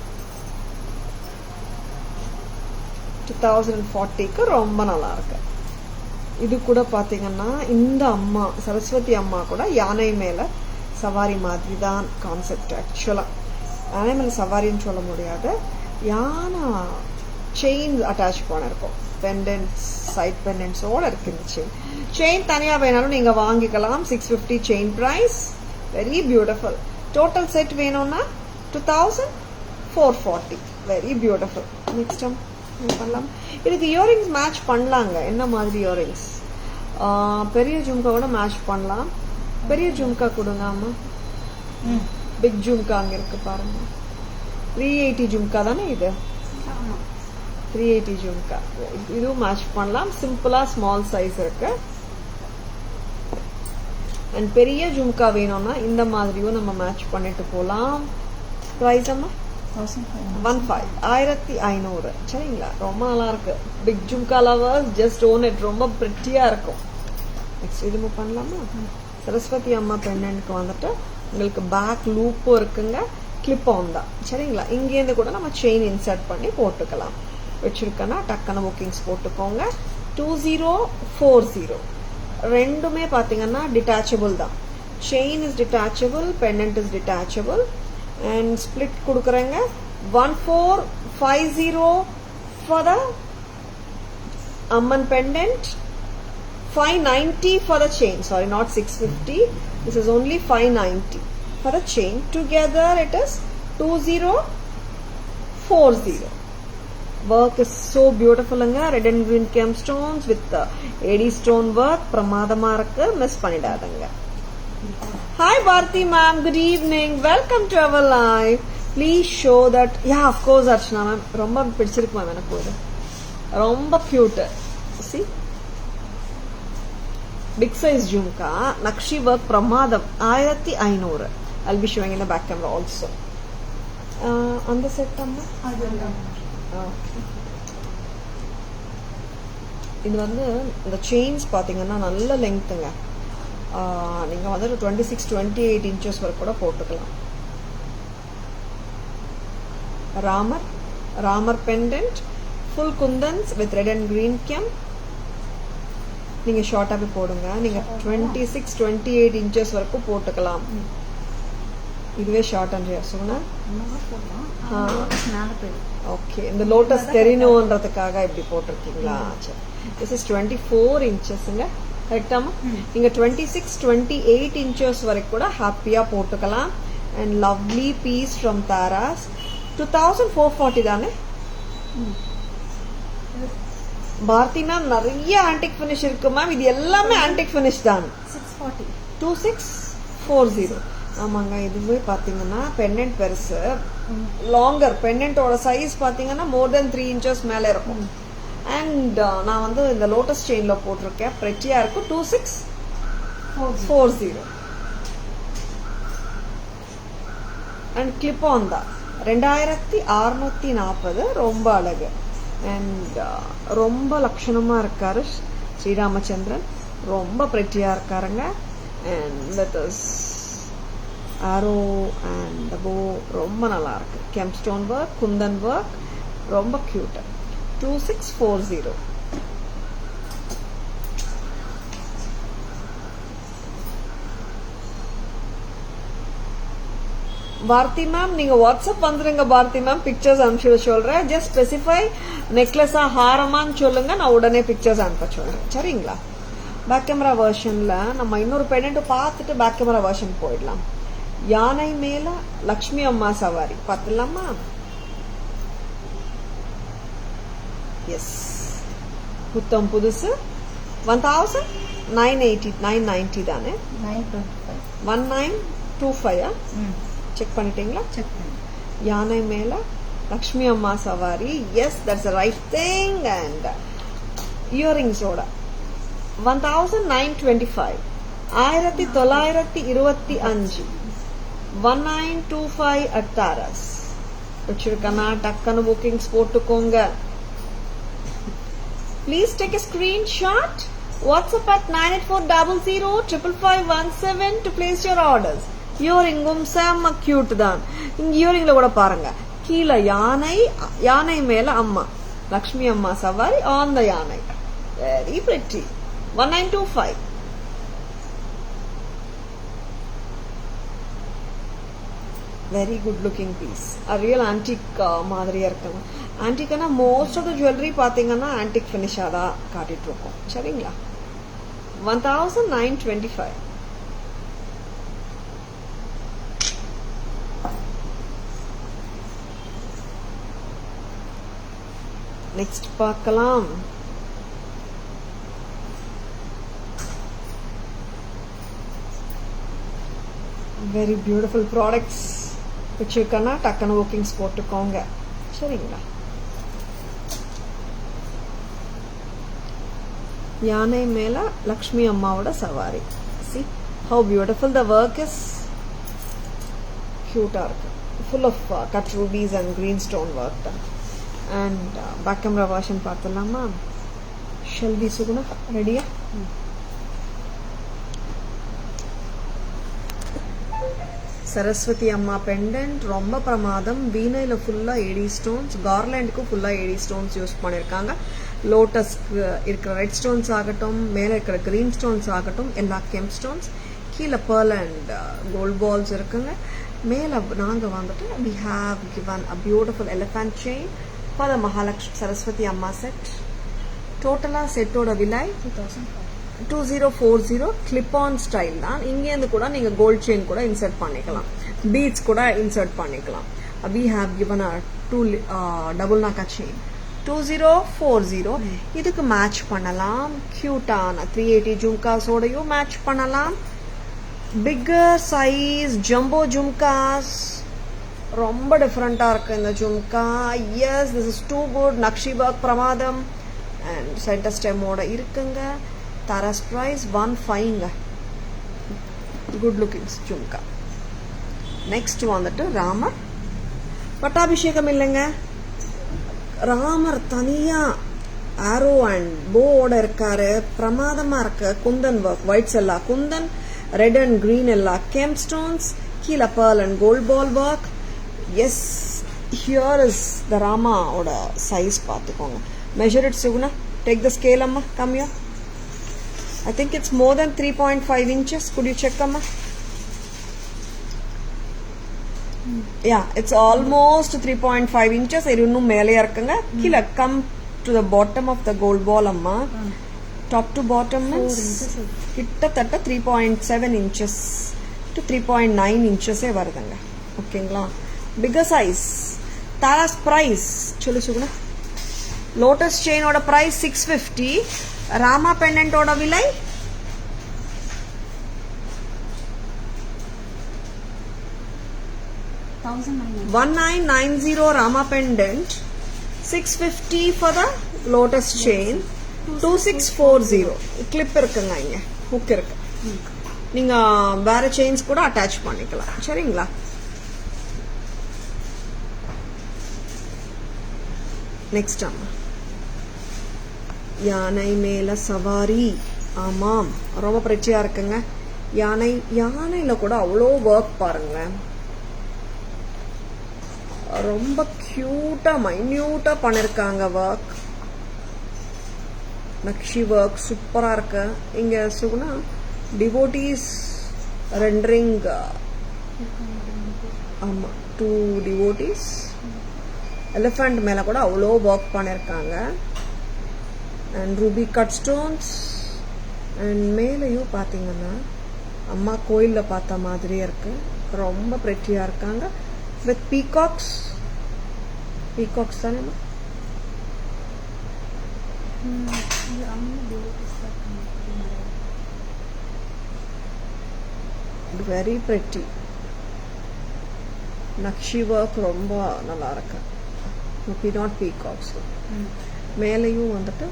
2040 க்கு ரொம்ப நல்லா இருக்கு. இது கூட பார்த்தீங்கன்னா இந்த அம்மா சரஸ்வதி அம்மா கூட யானை மேலே சவாரி மாதிரி தான் கான்செப்ட். ஆக்சுவலாக யானை மேலே சவாரின்னு சொல்ல முடியாது, யானை செயின் அட்டாச் பண்ணிருக்கோம், பெண்டன்ட்ஸ் சைட் பெண்டன்ட்ஸோட இருக்கு. இந்த செயின் தனியாக வேணாலும் நீங்கள் வாங்கிக்கலாம். 650 chain price, very beautiful. Total set வேணும்னா 2440, வெரி பியூட்டிஃபுல். நெக்ஸ்ட் பண்ணலாம். இதுக்கு இயரிங்ஸ் மேட்ச் பண்ணலாங்க. என்ன மாதிரி இயரிங்ஸ்? பெரிய ஜும்காவோட மேட்ச் பண்ணலாம். பெரிய ஜும்கா கொடுங்க அம்மா. பிக் ஜும்கா அங்கே இருக்கு பாருங்க. 380 ஜும்கா தானே இது? 380 ஜும்கா. இதுவும் மேட்ச் பண்ணலாம். சிம்பிளா ஸ்மால் சைஸ் இருக்கு. அண்ட் பெரிய ஜும்கா வேணும்னா இந்த மாதிரியும் நம்ம மேட்ச் பண்ணிட்டு போலாம். ப்ரைஸ் அம்மா 1500. சரிங்களா? ரொம்ப நல்லா இருக்கு. Big jhumka lovers just own it. ரொம்ப பிரிட்டியா இருக்கும். நெக்ஸ்ட் இது பண்ணலாமா? சரஸ்வதி அம்மா பெண்ணனுக்கு வந்துட்டு உங்களுக்கு பேக் லூப்பும் இருக்குங்க, கிளிப் ஆன் தான். சரிங்களா? இங்கேருந்து கூட நம்ம செயின் இன்சர்ட் பண்ணி போட்டுக்கலாம். வச்சிருக்கேன்னா டக்குன்னு புக்கிங்ஸ் போட்டுக்கோங்க. 2040 ரெண்டுமே பார்த்தீங்கன்னா டிட்டாச்சபிள் தான். Chain is detachable, pendant is detachable. And split கொடுக்குறேங்க. 1450 for the Amman pendant, 590 for the chain. Sorry, not 650. This is only 590 for the chain. Together it is 2040. Work is so beautiful anga. Red and green gemstones with the AD stone work. Pramadama irukku, miss pannidadanga. Hi Bharti ma'am, good evening. Welcome to our live. Please show that. Yeah, of course Archana ma'am. Romba pidichirukku ma'am enakku idu. Romba cute. See? Big size jhumka, Nakshi work Pramadam 1500. I'll be showing in the back camera also. On the set amma? Okay. இது வந்து இந்த chains பார்த்தீங்கன்னா நல்ல லெங்க்த்துங்க. நீங்கள் வந்து 26-28 inches வரைக்கும் கூட போட்டுக்கலாம். Ramar pendant, full kundans with red and green gem. நீங்கள் ஷார்ட்டாகவே போடுங்க. நீங்கள் 26-28 inches வரைக்கும் போட்டுக்கலாம். இதுவே ஷார்ட் அண்ட் சொன்னா ஓகே. இந்த லோட்டஸ் தெரியணுன்றதுக்காக இப்படி போட்டிருக்கீங்களா? சரி. திஸ் இஸ் 24 inchesங்க. கரெக்டாமா? நீங்கள் 26-28 inches வரைக்கும் கூட ஹாப்பியாக போட்டுக்கலாம். And lovely piece from Taaras. 2440 தானே? பாரதி மேம் நிறைய ஆன்டிக் ஃபினிஷ் இருக்கு மேம். இது எல்லாமே ஆன்டிக் ஃபினிஷ் தான். 2640. ஆமாங்க. இதுவே பார்த்தீங்கன்னா பெண்டன்ட் பெருசு, லாங்கர். பெண்டன்ட்டோட சைஸ் பார்த்தீங்கன்னா மோர் தென் 3 inches மேலே இருக்கும். அண்ட் நான் வந்து இந்த லோட்டஸ் செயினில் போட்டிருக்கேன். பிரெட்டியா இருக்கும். 2640. அண்ட் கிளிப் ஆன் தான் 2640. ரொம்ப அழகு. அண்ட் ரொம்ப லட்சணமா இருக்காரு ஸ்ரீராமச்சந்திரன். ரொம்ப பிரெட்டியா இருக்காருங்க. And that is arrow and bow ரொம்ப நல்லா இருக்கு. கெம்ஸ்டோன் ஒர்க், குந்தன் ஒர்க், ரொம்ப கியூட். 2640. பாரதி மேம் நீங்க வாட்ஸ்அப் வந்துருங்க. பாரதி மேம் பிக்சர்ஸ் அனுப்பிச்சு சொல்றேன். ஜஸ்ட் ஸ்பெசிஃபை நெக்லஸா ஹாரமான்னு சொல்லுங்க, நான் உடனே பிக்சர்ஸ் அனுப்ப சொல்றேன். சரிங்களா? பேக் கேமரா வெர்ஷன்ல நம்ம இன்னொரு பெண்டன்ட் பார்த்துட்டு பேக் கேமரா வெர்ஷன் போயிடலாம். யானை மேல லக்ஷ்மி அம்மா சவாரி பார்த்துலாமா? எஸ், புத்தம் புதுசு. 1990 தானே? 1925. செக் பண்ணிட்டீங்களா? செக் பண்ணி. யானை மேல லக்ஷ்மி அம்மா சவாரி. Yes, that's the right thing. And இயரிங்ஸோட 1925. 1925. 1925 at Taras. வச்சிருக்கனா டக்குன்னு புக்கிங்ஸ் போட்டுக்கோங்க. Please take a screenshot. WhatsApp at 9840055517 to place your orders. இயரிங்கும் செம்ம கியூட் தான். இங்க இயரிங்ல கூட பாருங்க, கீழே யானை மேல அம்மா லக்ஷ்மி அம்மா சவாரி ஆன் த யானை. Very pretty. 1925. Very good looking piece. A real antique மாதிரியா இருக்குங்க. ஆன்டிக்னா மோஸ்ட் ஆஃப் த ஜுவல்லரி பார்த்தீங்கன்னா ஆன்டிக் ஃபினிஷாக தான் காட்டிட்டு இருக்கோம். சரிங்களா? 1925. நெக்ஸ்ட் பார்க்கலாம். வெரி பியூட்டிஃபுல் ப்ராடக்ட்ஸ் வச்சுருக்கேன்னா டக்குன்னு புக்கிங்ஸ் போட்டுக்கோங்க. சரிங்களா? யானை மேல லக்ஷ்மி அம்மாவோட சவாரி. See how beautiful the work is. Cute-ஆ இருக்கு. Full of cut rubies and green stone work done. And back camera version பார்த்தலாமா? Shelby Suguna ரெடியா? சரஸ்வதி அம்மா பெண்டன்ட் ரொம்ப பிரமாதம். வீணையில் ஃபுல்லாக ஏடி ஸ்டோன்ஸ், கார்லாண்டுக்கும் ஃபுல்லாக ஏடி ஸ்டோன்ஸ் யூஸ் பண்ணியிருக்காங்க. லோட்டஸ்க்கு இருக்கிற ரெட் ஸ்டோன்ஸ் ஆகட்டும், மேலே இருக்கிற க்ரீன் ஸ்டோன்ஸ் ஆகட்டும், எல்லா கெம் ஸ்டோன்ஸ், கீழே பேர்ல் அண்ட் கோல்ட் பால்ஸ் இருக்குங்க. மேலே நாங்கள் வந்துட்டு we have given a beautiful elephant chain for the Mahalakshmi Saraswati அம்மா செட். டோட்டலாக செட்டோட விலை 2040. கிளிப் ஆன் ஸ்டைல் தான். இங்கேருந்து கூட நீங்கள் கோல்ட் செயின் கூட இன்சர்ட் பண்ணிக்கலாம், பீட்ஸ் கூட இன்சர்ட் பண்ணிக்கலாம். we have given a 2 double நாக்கா செயின் 2040. இதுக்கு மேட்ச் பண்ணலாம் கியூட்டான 380 ஜும்காஸோடையும் மேட்ச் பண்ணலாம். பிக்கர் சைஸ் ஜம்போ ஜும்காஸ் ரொம்ப டிஃப்ரெண்ட்டாக இருக்குது இந்த jhumka. Yes, this is too good. Nakshi work பிரமாதம் அண்ட் சென்டர் ஸ்டெம்மோட இருக்குங்க. தாராஸ் ப்ரைஸ் 15ங்க. Good lookings jhumka. நெக்ஸ்ட் வந்துட்டு ராமர் பட்டாபிஷேகம் இல்லைங்க. ராமர் தனியா ஆரோ அண்ட் போவோட இருக்காரு. பிரமாதமா இருக்கு. குந்தன் ஒர்க், ஒயிட் செல்லா குந்தன், ரெட் அண்ட் கிரீன் எல்லா கெம் ஸ்டோன்ஸ், கீழே pearl and gold ball work. Yes, here is the ராமாவோட சைஸ் பார்த்துக்கோங்க. Measure it Suguna. Take the scale அம்மா. கம்மியா. I think it's more than 3.5 inches. Could you check amma? Yeah, it's almost 3.5 inches. இது இன்னும் மேலே இருக்குங்க. கீழே come to the bottom of the gold ball amma. Top to bottom means கிட்டத்தட்ட 3.7 inches to 3.9 inches வருதுங்க. ஓகேங்களா? Bigger size. தாராஸ் price சொல்லு Suguna. Lotus செயினோட price 650. ராமா பெண்டன்ட்டோட விலை 1990. Rama pendant 650 for the lotus chain. 2640. Clip இருக்குங்க, இங்க ஹுக் இருக்கு. நீங்க வேற செயின்ஸ் கூட அட்டாச் பண்ணிக்கலாம். சரிங்களா? நெக்ஸ்ட் அம்மா யானை மேல சவாரி. ஆமாம், ரொம்ப பிரச்சனையா இருக்குங்க. யானையில கூட அவ்வளோ ஒர்க் பாருங்களேன். ரொம்ப கியூட்டா மைன்யூட்டா பண்ணிருக்காங்க ஒர்க். நக்ஷி ஒர்க் சூப்பரா இருக்கு. இங்க சுகுணா டிவோட்டீஸ் ரெண்டரிங். ஆமா, 2 டிவோட்டீஸ். எலிஃபண்ட் மேல கூட அவ்வளோ ஒர்க் பண்ணிருக்காங்க. And Ruby cut stones. And மேலேயும் பார்த்தீங்கன்னா அம்மா கோயிலில் பார்த்த மாதிரியே இருக்கு. ரொம்ப பிரெட்டியாக இருக்காங்க. With peacocks. பீகாக்ஸ் தானேம்மா? Very pretty. நக்ஷி ஒர்க் ரொம்ப நல்லா இருக்கு. Not peacocks. மேலேயும் வந்துட்டு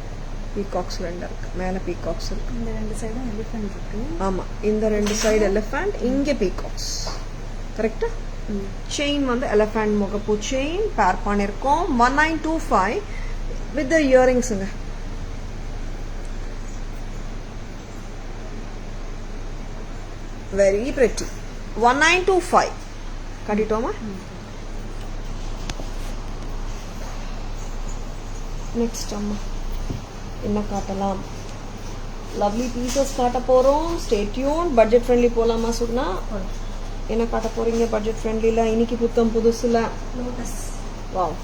பீகாக்ஸ் ரெண்டு இருக்கு. மேலே பீகாக்ஸ் இருக்கு. இந்த ரெண்டு சைடும் எலிஃபண்ட் இருக்கு. ஆமா, இந்த ரெண்டு சைடு எலிஃபண்ட், இங்கே பீகாக்ஸ். கரெக்டா? செயின் வந்து எலிஃபண்ட் முகப்பு செயின் பேர் பண்ணிருக்கோம். 1925 வித் த இயரிங்ஸுங்க. Very pretty. 1925 கட்டிட்டோமா? நெக்ஸ்ட் அம்மா என்ன காட்டலாம்? லவ்லி பீசஸ் காட்ட போகிறோம். Stay tune. பட்ஜெட் ஃப்ரெண்ட்லி போகலாமா சுகுணா? என்ன காட்ட போகிறீங்க பட்ஜெட் ஃப்ரெண்ட்லியில் இன்னைக்கு புத்தம் புதுசில்? லோட்டஸ். Wow,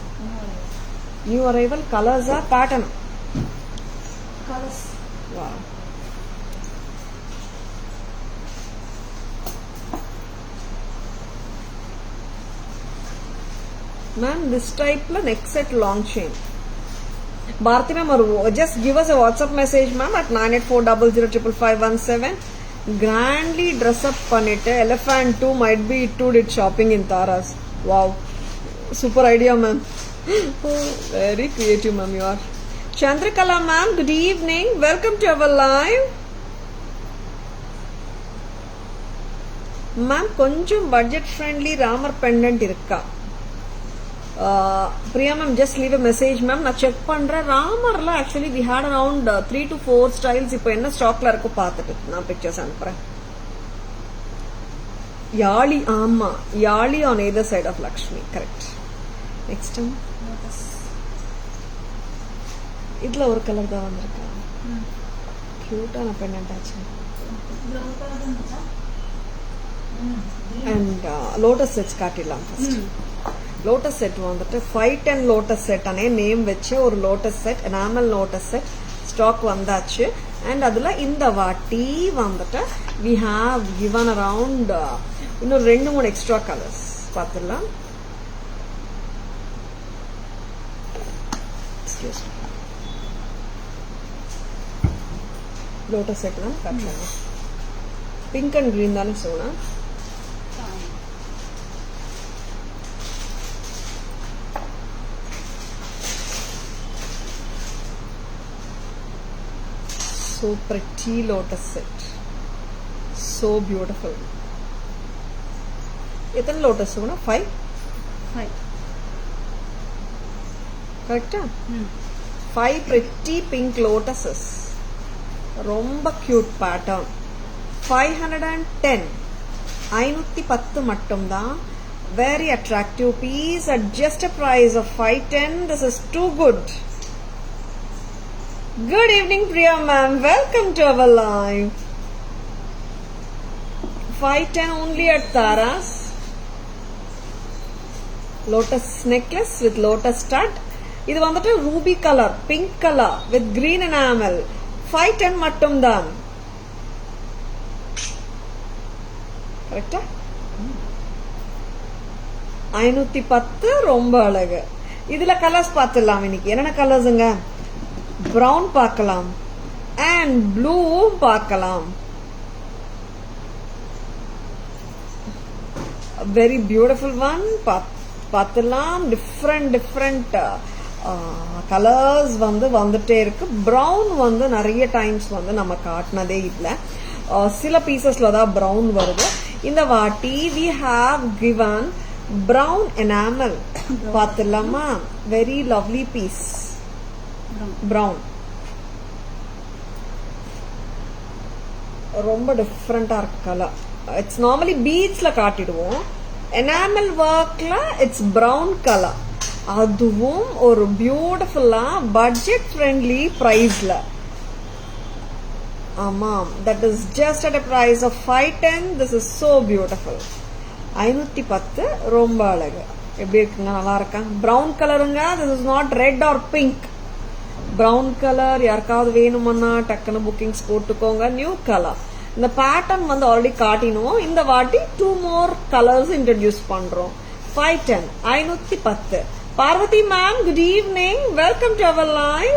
new arrival. கலர்ஸா pattern? Colours. Wow, ma'am this type la neck set long chain. Bharati ma'am, or just give us a WhatsApp message ma'am at 9840055517. Grandly dress up பண்ணிட்டு elephant too might be it too did shopping in Taras. Wow, super idea ma'am. Very creative ma'am you are. Chandrakala ma'am, good evening, welcome to our live. ma'am கொஞ்சம் budget friendly ramar pendant இருக்கா? Priya ma'am, just leave a message ma'am. நான் check பண்றேன். ராமர்ல actually we had around 3 to 4 styles. இப்போ என்ன ஸ்டாக்ல இருக்கோ பார்த்துட்டு நான் pictures அனுப்புறேன். யாழி, ஆமா யாழி on either side of Lakshmi, correct. Next time lotus. இதுல ஒரு கலர் தான் வந்திருக்கு. கியூட்டான பெண்டன்ட் ஆச்சு. ப்ரௌன் கலர் வந்துச்சா? அண்ட் லோட்டஸ் செட்ஸ் காட்டிடலாம் ஃபர்ஸ்ட். லோட்டஸ் செட் வந்துட்டு 510 லோட்டஸ் செட் அனே நேம் வச்சு ஒரு lotus set, enamel lotus set stock வந்தாச்சு. அண்ட் அதுல இந்த வாட்டி வந்துட்டு we have given around இன்னும் 2-3 எக்ஸ்ட்ரா கலர்ஸ் பார்த்துடலாம். லோட்டஸ் செட் தான் காட்டுறாங்க. பிங்க் அண்ட் கிரீன் தானே Sona? So pretty lotus set, so beautiful. எத்தனை lotus இருக்குன்னா? 5 கரெக்டா? 5 pretty pink lotuses. ரொம்ப cute pattern. 510 510 மட்டும்தான். Very attractive piece at just a price of 510. This is too good. Good evening Priya ma'am, welcome to our live. 510 only at Taras. Lotus necklace with lotus stud. இது வந்துட்டு ruby color, pink color with green enamel. 510 மட்டும் தான். கரெக்ட்டா? 510 ரொம்ப அழகு. இதுல colours பார்த்துடலாம் இன்னைக்கு. என்னென்ன கலர்ஸ்ங்க? பிரவுன் பார்க்கலாம் அண்ட் ப்ளூ பார்க்கலாம். வெரி பியூட்டிஃபுல் ஒன் பார்த்துலாம். டிஃப்ரெண்ட் கலர்ஸ் வந்துட்டே இருக்கு. பிரவுன் நிறைய டைம்ஸ் நம்ம காட்டினதே இல்லை. சில பீசஸ்ல தான் பிரவுன் வருது. இந்த வாட்டி we have given brown enamel. பார்த்துலாமா? Very lovely piece. பிரவுன் ரொம்ப டிஃப்ரெண்டா இருக்கு கலர். இட்ஸ் நார்மலி பீட்ஸ்ல காட்டிடுவோம். எனாமல் ஒர்க்ல இட்ஸ் பிரவுன் கலர். அதுவும் ஒரு பியூட்டிஃபுல்லா பட்ஜெட் ஃப்ரெண்ட்லி பிரைஸ்ல. ஆமாம், that is just at a price of 510. This is so beautiful. 510 ரொம்ப அழகு. எப்படி இருக்குங்க? நல்லா இருக்கா? பிரவுன் கலருங்க. This is not red or pink. Brown colour யாருக்காவது வேணுமன்னா டக்குன்னு புக்கிங்ஸ் போட்டுக்கோங்க. New colour. இந்த பேட்டர்ன் ஆல்ரெடி காட்டினோம். இந்த வாட்டி 2 more கலர்ஸ் இன்ட்ரடியூஸ் பண்றோம். 510 510. Parvathi ma'am, good evening, welcome to our live.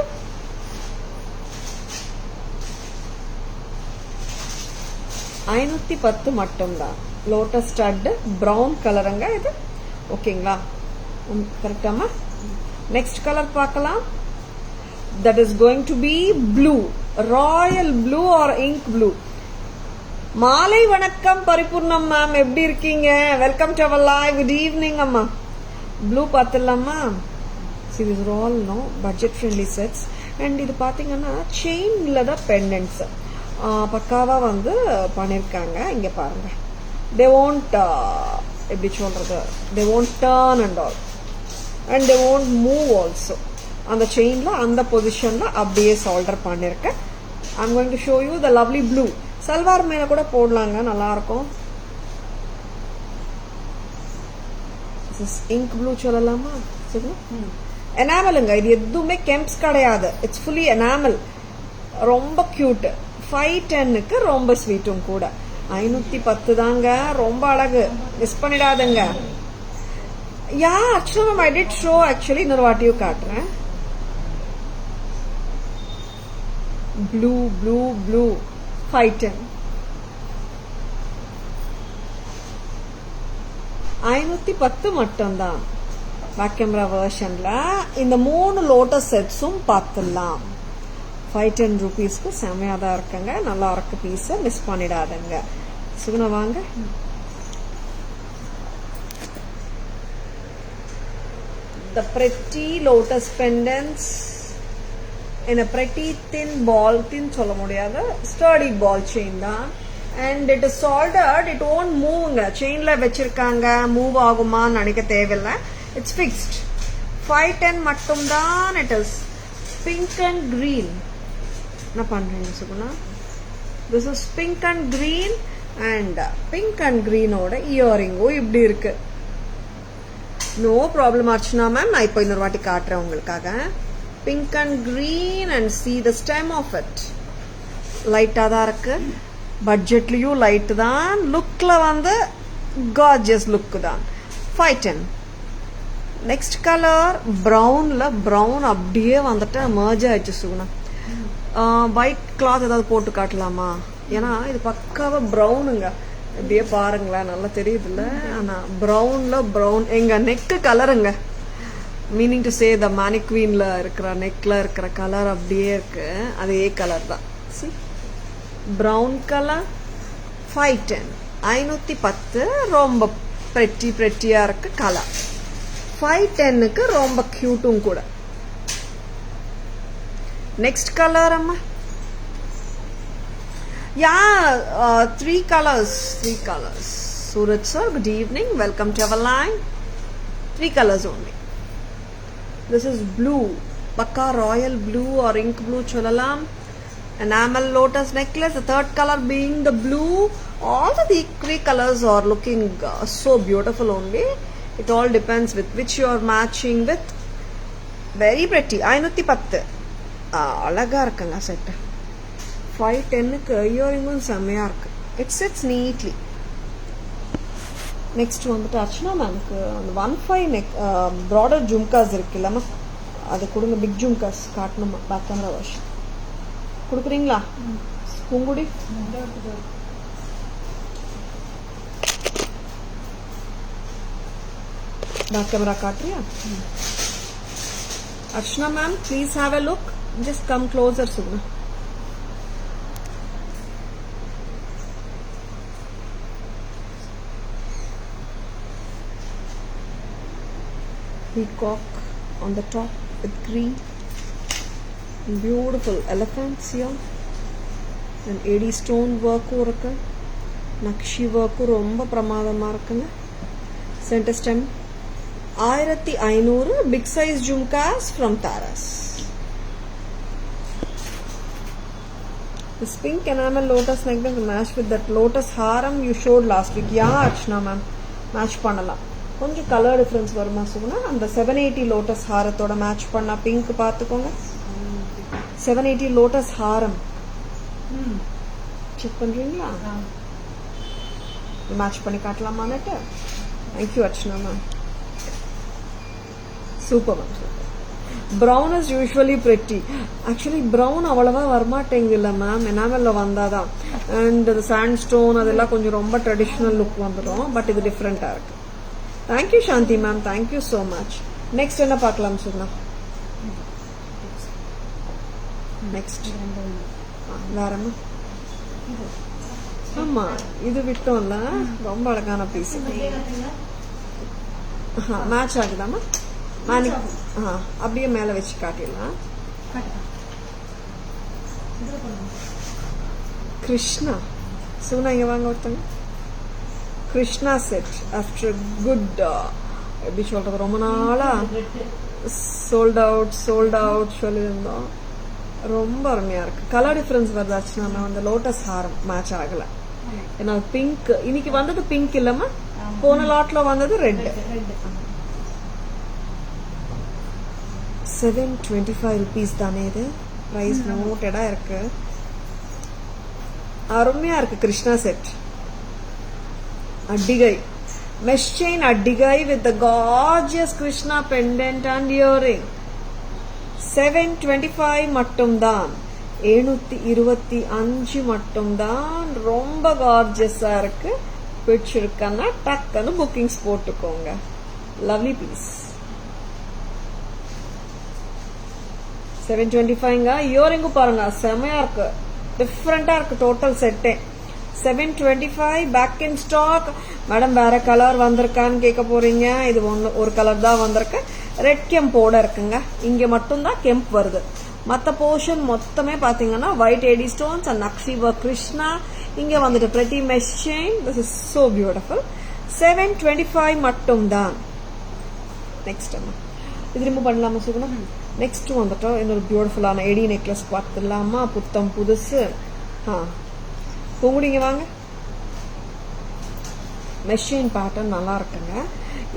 $510 மட்டும்தான். லோட்டஸ் ஸ்டட் பிரவுன் கலருங்க இது. ஓகேங்களா? கரெக்டாமா? நெக்ஸ்ட் கலர் பார்க்கலாம். That is going to be blue, royal blue or ink blue. மாலை வணக்கம் பரிபூர்ணம் மேம், எப்படி இருக்கீங்க? Welcome to our live. Good evening அம்மா. ப்ளூ பார்த்துடலாமா? See, these are all budget friendly sets. And இது பாத்தீங்கன்னா செயின்ல தான் பெண்டன்ட்ஸ் பக்காவா பண்ணிருக்காங்க. இங்க பாருங்க. They won't எப்படி சொல்றது, they won't turn and all, and they won't move also. அந்த செயின்ல அந்த பொசிஷன்ல அப்படியே சால்டர் பண்ணிருக்க. I'm going to show you the lovely blue. Salwar மேல கூட போடலாங்க, நல்லா இருக்கும். This is ink blue சொல்லலாமா? எனாமலுங்க, இது எதுவுமே கெம்ப்ஸ் கிடையாது. It's fully enamel. ரொம்ப கியூட். 510க்கு ரொம்ப ஸ்வீட்டும் கூட. 510 தாங்க, ரொம்ப அழகு. மிஸ் பண்ணிடாதுங்க. யா ஆக்சுவலா ma'am I did show actually, இன்னொரு வாட்டியும் காட்டுறேன். ப்ளூ ப்ளூ ப்ளூ 510 510 மட்டும்தான் பேக் கேமரா வெர்ஷன்ல. இந்த 3 லோட்டஸ் செட்ஸும் பார்த்துடலாம். 510 rupeesக்கு செமையா தான் இருக்குங்க, நல்லா இருக்கு பீஸ், மிஸ் பண்ணிடாதுங்க. சுகுணா வாங்க. The pretty lotus pendants in a pretty thin ball, thin சொல்ல முடியாது, sturdy ball chain தான். And it is soldered, it won't move. செயின்ல வச்சிருக்காங்க, மூவ் ஆகுமான்னு நினைக்க தேவையில்லை. It's fixed. 510 மட்டும் தான். It is pink and green. என்ன பண்றீங்க Suguna? This is pink and green and pink and green ஓட இயரிங்கும் இப்படி இருக்கு. நோ ப்ராப்ளம் அர்ச்சனா மேம், நான் இப்போ இன்னொரு வாட்டி காட்டுறேன் உங்களுக்காக. Pink and green and see the stem of it. லைட்டா தான் இருக்கு, பட்ஜெட்லயும் லைட் தான், லுக்ல வந்து கார்ஜியஸ் லுக் தான். 510. நெக்ஸ்ட் கலர் ப்ரௌன்ல, ப்ரௌன் அப்படியே வந்துட்டு மர்ஜ் ஆயிடுச்சு சுகுணா. ஒயிட் கிளாத் ஏதாவது போட்டு காட்டலாமா? ஏன்னா இது பக்காவா ப்ரௌனுங்க. இப்படியே பாருங்களேன், நல்லா தெரியுதுல்ல. ஆனா ப்ரௌன்ல ப்ரௌன் எங்க நெக்கு கலருங்க. மீனிங் டு சே த மேனிக்வீன்ல இருக்கிற நெக்ல இருக்கிற கலர் அப்படியே இருக்கு, அதே கலர் தான். சி ப்ரௌன் கலர் 510 510 ரொம்ப pretty-யா இருக்கு கலர். 510க்கு ரொம்ப கியூட்டும் கூட. நெக்ஸ்ட் கலர் அம்மா. Yeah, 3 colors. Suraj sir, good evening. Welcome to our line. 3 colors only. This is blue, Pakka royal blue or ink blue cholalam. Enamel lotus necklace. The third color being the blue. All the 3 colors are looking so beautiful only. It all depends with which you are matching with. Very pretty. 510. அழகா இருக்குங்க set. 510க்கு இயரிங்கும் செம்மையா இருக்கு. It sits neatly. Next வந்துட்டு அர்ச்சனா மேம்க்கு அந்த 15 neck broader jhumkas இருக்கு இல்லம்மா, அது கொடுங்க. பிக் ஜும்காஸ் காட்டணுமா? பேக் கேமரா வாஷ் கொடுக்குறீங்களா? பூங்குடி பேக் கேமரா காட்டுறியா? Archana ma'am please have a look. Just come closer Suguna. Peacock on the top with green, beautiful elephants here, and AD stone work irukku, nakshi work romba pramadama irukku. Center stem 1500 big size jhumkas from Taras. This pink enamel lotus necklace match with that lotus haram you showed last week. Yeah Archana ma'am, match பண்ணலாம். கொஞ்சம் colour difference வருமா சுகுணா? அந்த 780 lotus ஹாரத்தோட match பண்ணா pink பார்த்துக்கோங்க. 780 lotus ஹாரம் check பண்றீங்களா? Match பண்ணி காட்டலாமா? நெட். Thank you Archana ma'am. Super ma'am. Brown is usually pretty. Actually brown அவ்வளவா வரமாட்டேங்குதுல்ல மேம், எனாமல்ல வந்தாதான். அண்ட் சாண்ட் ஸ்டோன் அதெல்லாம் கொஞ்சம் ரொம்ப ட்ரெடிஷ்னல் லுக் வந்துடும். பட் இது டிஃப்ரெண்டா இருக்கு. தேங்க்யூ சாந்தி ma'am, thank you so much. Next என்ன பார்க்கலாம் சுகுணா? நெக்ஸ்ட் வேறம்மா? ஆமா இது விட்டோம்ல, ரொம்ப அழகான பீஸ். மேட்ச் ஆகுதாமா? அப்படியே மேல வச்சு காட்டிடலாம். கிருஷ்ணா சுகுணா இங்க வாங்க ஒருத்தங்க. கிருஷ்ணா செட் ஆஃப்டர் குட் எப்படி சொல்றது, ரொம்ப நாளா சோல்ட் அவுட் சொல்லியிருந்தோம். ரொம்ப அருமையா இருக்கு. கலர் டிஃபரன்ஸ் வருதாச்சுன்னா நம்ம அந்த லோட்டஸ் ஹாரம் மேட்ச் ஆகல. ஏன்னா பிங்க் இன்னைக்கு வந்தது பிங்க் இல்லம்மா, போன லாட்ல வந்தது ரெட். 725 rupees தானே இது. பிரைஸ் நோட்டடா இருக்கு. அருமையா இருக்கு. கிருஷ்ணா செட் அட்டிகை மெஷ் செயின் அட்டிகை with the gorgeous Krishna pendant and earring. 725 மட்டும்தான், 725 மட்டும்தான். ரொம்ப கார்ஜியஸா இருக்கு. பிடிச்சிருக்கன்னா டக்குன்னு புக்கிங்ஸ் போட்டுக்கோங்க. Lovely piece. 725ங்க. இயரிங்கும் பாருங்க செமையா இருக்கு, டிஃப்ரெண்டா இருக்கு டோட்டல் செட்டே. 725 பேக் இன் ஸ்டாக். மேடம் வேற கலர் வந்திருக்கான்னு கேட்க போறீங்க. இது ஒரு கலர் தான் வந்திருக்கு. ரெட் கெம்போட இருக்குங்க. இங்க மட்டும்தான் கெம்ப் வருது. மத்த போர்ஷன் மொத்தமே பாத்தீங்கன்னா white AD stones and nakshi work Krishna. இங்க வந்துட்டு pretty mesh chain. This is so beautiful. 725 மட்டும்தான். நெக்ஸ்ட் அம்மா இது ரிமூவ் பண்ணலாமா சுகுணா? நெக்ஸ்ட் வந்துட்டோம் இன்னொரு பியூட்டிஃபுல்லான எடி நெக்லஸ் பார்த்துடலாமா? புத்தம் புதுசு. பூங்குடிங்க வாங்க. மெஷின் பேட்டர்ன் நல்லா இருக்குங்க.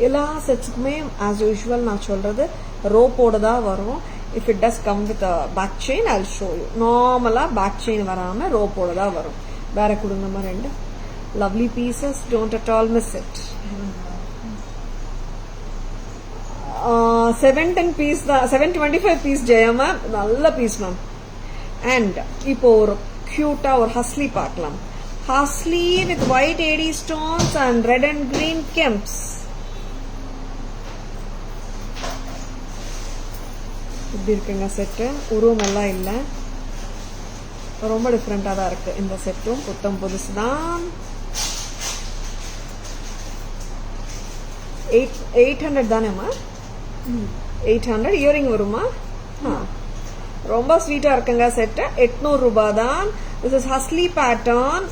எல்லா செட்ஸுக்குமே ஆஸ் யூஷுவல் நான் சொல்றது ரோப்போட தான் வரும். If it does come with back chain I show you. நார்மலா பேக் செயின் வராம ரோப்போட தான் வரும். வேற கொடுங்கம்மா ரெண்டு. Lovely pieces, don't at all miss it. 710 piece தான், 725 பீஸ் ஜெயா மேம். நல்ல பீஸ் மேம். அண்ட் இப்போ ஒரு கியூட்டா ஒரு ஹஸ்லி பார்க்கலாம். Hasli with white AD stones and red and green kemps. இப்படி இருக்குங்க செட்டு. உருவம் எல்லாம் இல்ல, ரொம்ப டிஃப்ரெண்டா தான் இருக்கு இந்த செட்டும். புத்தம் புதுசு தான். 800 தானேம்மா? 800. இயரிங் வருமா? ரொம்ப ஸ்வீட்டா இருக்குங்க செட்டு. 800 ரூபாய் தான். This is hasli pattern.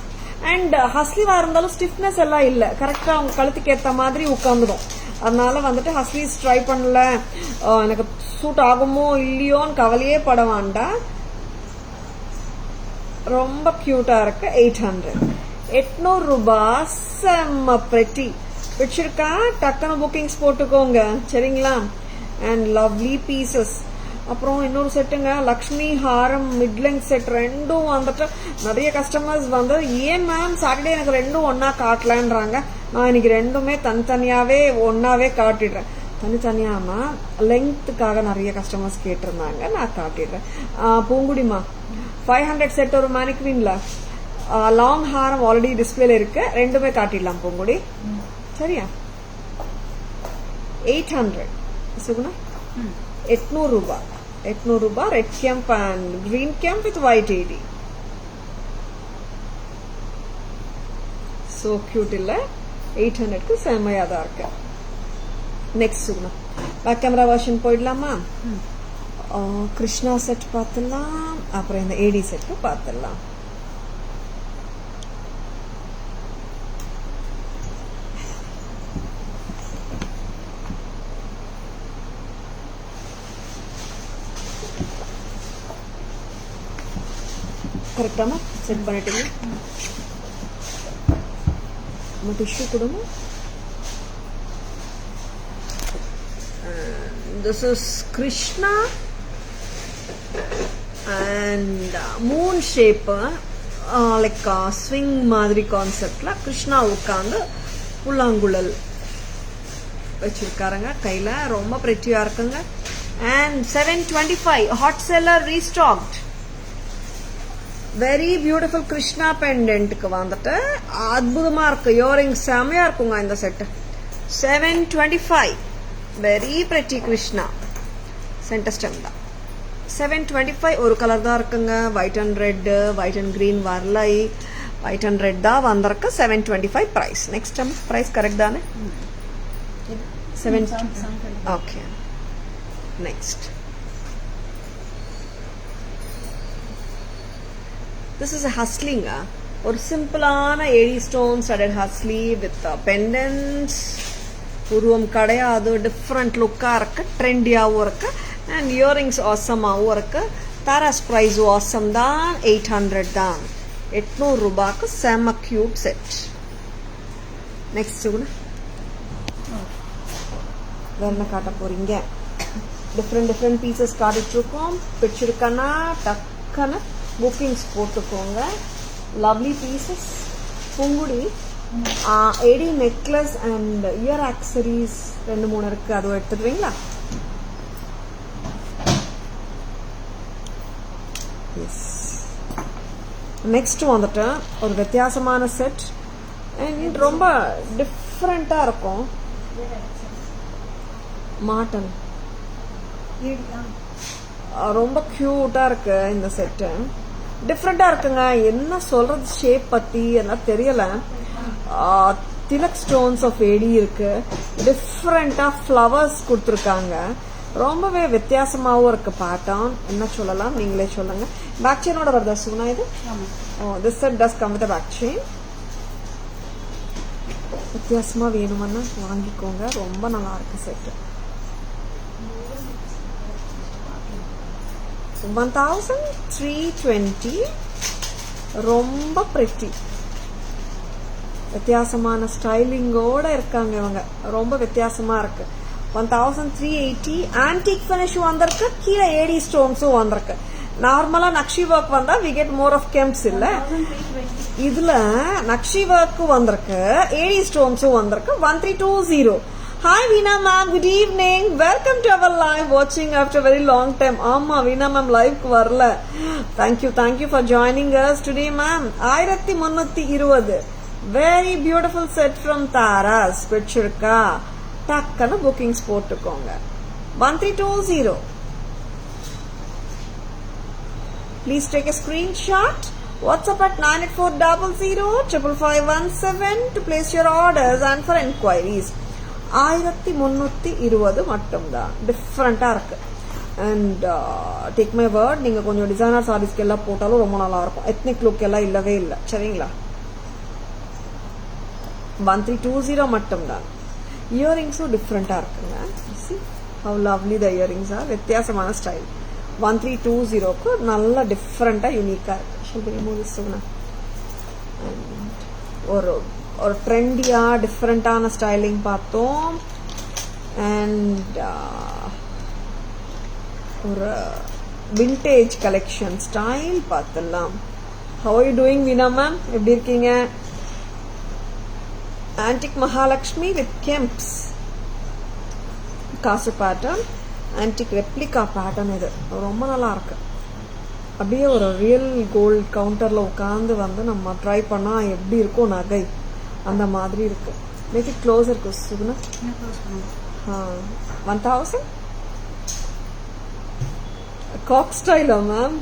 And ஹஸ்லிவா இருந்தாலும் ஸ்டிஃப்னஸ் எல்லாம் இல்ல, கரெக்டா அவங்க கழுத்துக்கு ஏத்த மாதிரி உட்காந்துடும். அதனால வந்துட்டு ஹஸ்லிஸ் ட்ரை பண்ணல, எனக்கு சூட் ஆகுமோ இல்லையோன்னு கவலையே பட வேண்டாம். ரொம்ப கியூட்டா இருக்கு. 800. 800 ரூபாய். செம்ம பிரெட்டி. பிடிச்சிருக்கா? டக்குன்னு புக்கிங்ஸ் போட்டுக்கோங்க சரிங்களா? And lovely pieces. அப்புறம் இன்னொரு செட்டுங்க, லக்ஷ்மி ஹாரம் மிட் லெங்த் செட். ரெண்டும் வந்துட்டு நிறைய கஸ்டமர்ஸ் வந்து ஏன் மேம் சாட்டர்டே எனக்கு ரெண்டும் ஒன்னா காட்டலன்றாங்க. நான் இன்னைக்கு ரெண்டுமே தனித்தனியாவே ஒன்னாவே காட்டிடுறேன். தனித்தனியாமா லெங்க்த்துக்காக நிறைய கஸ்டமர்ஸ் கேட்டிருந்தாங்க, நான் காட்டிடுறேன். பூங்குடிமா 500 செட் ஒரு மேனிக்வீன்ல. லாங் ஹாரம் ஆல்ரெடி டிஸ்பிளேல இருக்கு, ரெண்டுமே காட்டிடலாம் பூங்குடி சரியா? 800 சுகுணா. 800 ரூபாய். 800 ரூபாய். Red kemp and green kemp with white AD. So cute இல்ல? 800க்கு செமையா தான் இருக்கு. Next Suguna back camera version போயிடலாமா? கிருஷ்ணா செட் பார்த்துடலாம். அப்புறம் இந்த ஏடி செட் பார்த்துடலாம். கரெக்டாமா செட் பண்ணிட்டீங்க? டிஷ்யூ கொடுங்க. This is Krishna and moon shape, like swing மாதிரி கான்செப்ட்ல கிருஷ்ணா உட்கார்ந்து புல்லாங்குழல் வச்சிருக்காருங்க கையில. ரொம்ப பிரெட்டியா இருக்குங்க. and 725 hot seller restocked. Very beautiful Krishna பெண்டன்ட்க்கு வந்துட்டு அற்புதமா இருக்கு. இயரிங் செமையா இருக்குங்க இந்த set. 725 very pretty Krishna centre stem தான். 725 ஒரு கலர் தான் இருக்குங்க. White and red, white and green வரலை, ஒயிட் அண்ட் ரெட் தான் வந்திருக்கு. 725 price. Next time price correct தானே? 7. Okay next. This is a hustling. ஒரு சிம்பிளான AD stone studded hasli with pendants. உருவம் கிடையாது, டிஃப்ரெண்ட் லுக்கா இருக்கு, ட்ரெண்டியாவும் இருக்கு. அண்ட் இயரிங்ஸ் ஆசமாவும் இருக்கு. தாராஸ் ப்ரைஸ் வாசம் தான் 800 தான். 800 ரூபாய்க்கு செம்ம கியூட் செட். நெக்ஸ்ட் கூட வேற என்ன காட்ட போறீங்க? டிஃப்ரெண்ட் பீசஸ் காட்டிட்டு இருக்கோம். பிடிச்சிருக்கனா டக்குன்னு புக்கிங்ஸ் போட்டுக்கோங்க. Lovely pieces. Poongudi AD necklace and year ஆக்சரிஸ் 2-3 இருக்கு. அதுவும் எடுத்துக்கிறீங்களா? எஸ். நெக்ஸ்ட் வந்துட்டு ஒரு வித்தியாசமான செட் அண்ட் ரொம்ப டிஃப்ரெண்டா இருக்கும். மாட்டன் ரொம்ப கியூட்டா இருக்கு இந்த செட்டு. டிஃப்ரெண்டா இருக்குங்க. என்ன சொல்றது ஷேப் பத்தி எல்லாம் தெரியல. திலக் ஸ்டோன்ஸ் ஆஃப் ஏடி இருக்கு. டிஃப்ரெண்டா ஃப்ளவர்ஸ் கொடுத்துருக்காங்க. ரொம்பவே வித்தியாசமாவும் இருக்கு பேட்டர்ன். என்ன சொல்லலாம் நீங்களே சொல்லுங்க. பேக் செயினோட வருதா சுகுணா இது? This set does come with back chain. வித்தியாசமா வேணும்னா வாங்கிக்கோங்க. ரொம்ப நல்லா இருக்கு செட். 1320. ரொம்ப பிரிட்டி. வித்தியாசமான ஸ்டைலிங்கோட இருக்காங்க இவங்க. ரொம்ப வித்தியாசமா இருக்கு. 1380. ஆன்டிக் ஃபினிஷ் வந்திருக்கு. கீழே ஏடி ஸ்டோன்ஸும் வந்திருக்கு. நார்மலா நக்ஷி ஒர்க் வந்தா we get more of kemps இல்ல. இதுல நக்ஷி ஒர்க் வந்திருக்கு. ஏடி ஸ்டோன்ஸும் வந்திருக்கு. 1320. Hi Veena ma'am, good evening. Welcome to our live watching after a very long time. ஆமா Veena ma'am live க்கு வரல. Thank you for joining us today ma'am. 1320. Very beautiful set from Taras. பிடிச்சிருக்கா? டக்குன்னு bookings போட்டுக்கோங்க. 1320. Please take a screenshot. WhatsApp at 984005517 to place your orders and for enquiries. 1320 மட்டும்தான். டிஃப்ரெண்டா இருக்கு. And take my word, நீங்க கொஞ்சம் டிசைனர் சாரீஸ்க்கு எல்லாம் போட்டாலும் ரொம்ப நல்லா இருக்கும். எத்னிக் லுக் எல்லாம் இல்லவே இல்லை. சரிங்களா? 1320 மட்டும்தான். இயரிங்ஸும் டிஃப்ரெண்டா இருக்குங்க. See how lovely the earrings are. வித்தியாசமான ஸ்டைல். 1320க்கு நல்ல டிஃப்ரெண்டா யூனிக்கா இருக்கு. Shall we remove this one? ஒரு ட்ரெண்டியா டிஃப்ரெண்டான ஸ்டைலிங் பார்த்தோம். அண்ட் ஒரு விண்டேஜ் கலெக்ஷன் ஸ்டைல் பார்த்துடலாம். How are you doing Veena ma'am? எப்படி இருக்கீங்க? Antique Mahalakshmi with kemps. காசு பேட்டர்ன். Antique replica pattern. இது ரொம்ப நல்லா இருக்கு. அப்படியே ஒரு ரியல் கோல்ட் கவுண்டர்ல உட்காந்து வந்து நம்ம ட்ரை பண்ணா எப்படி இருக்கும் நகை அந்த மாதிரி இருக்கு. Make it closer Suguna. 1000 காக் ஸ்டைலா மேம்?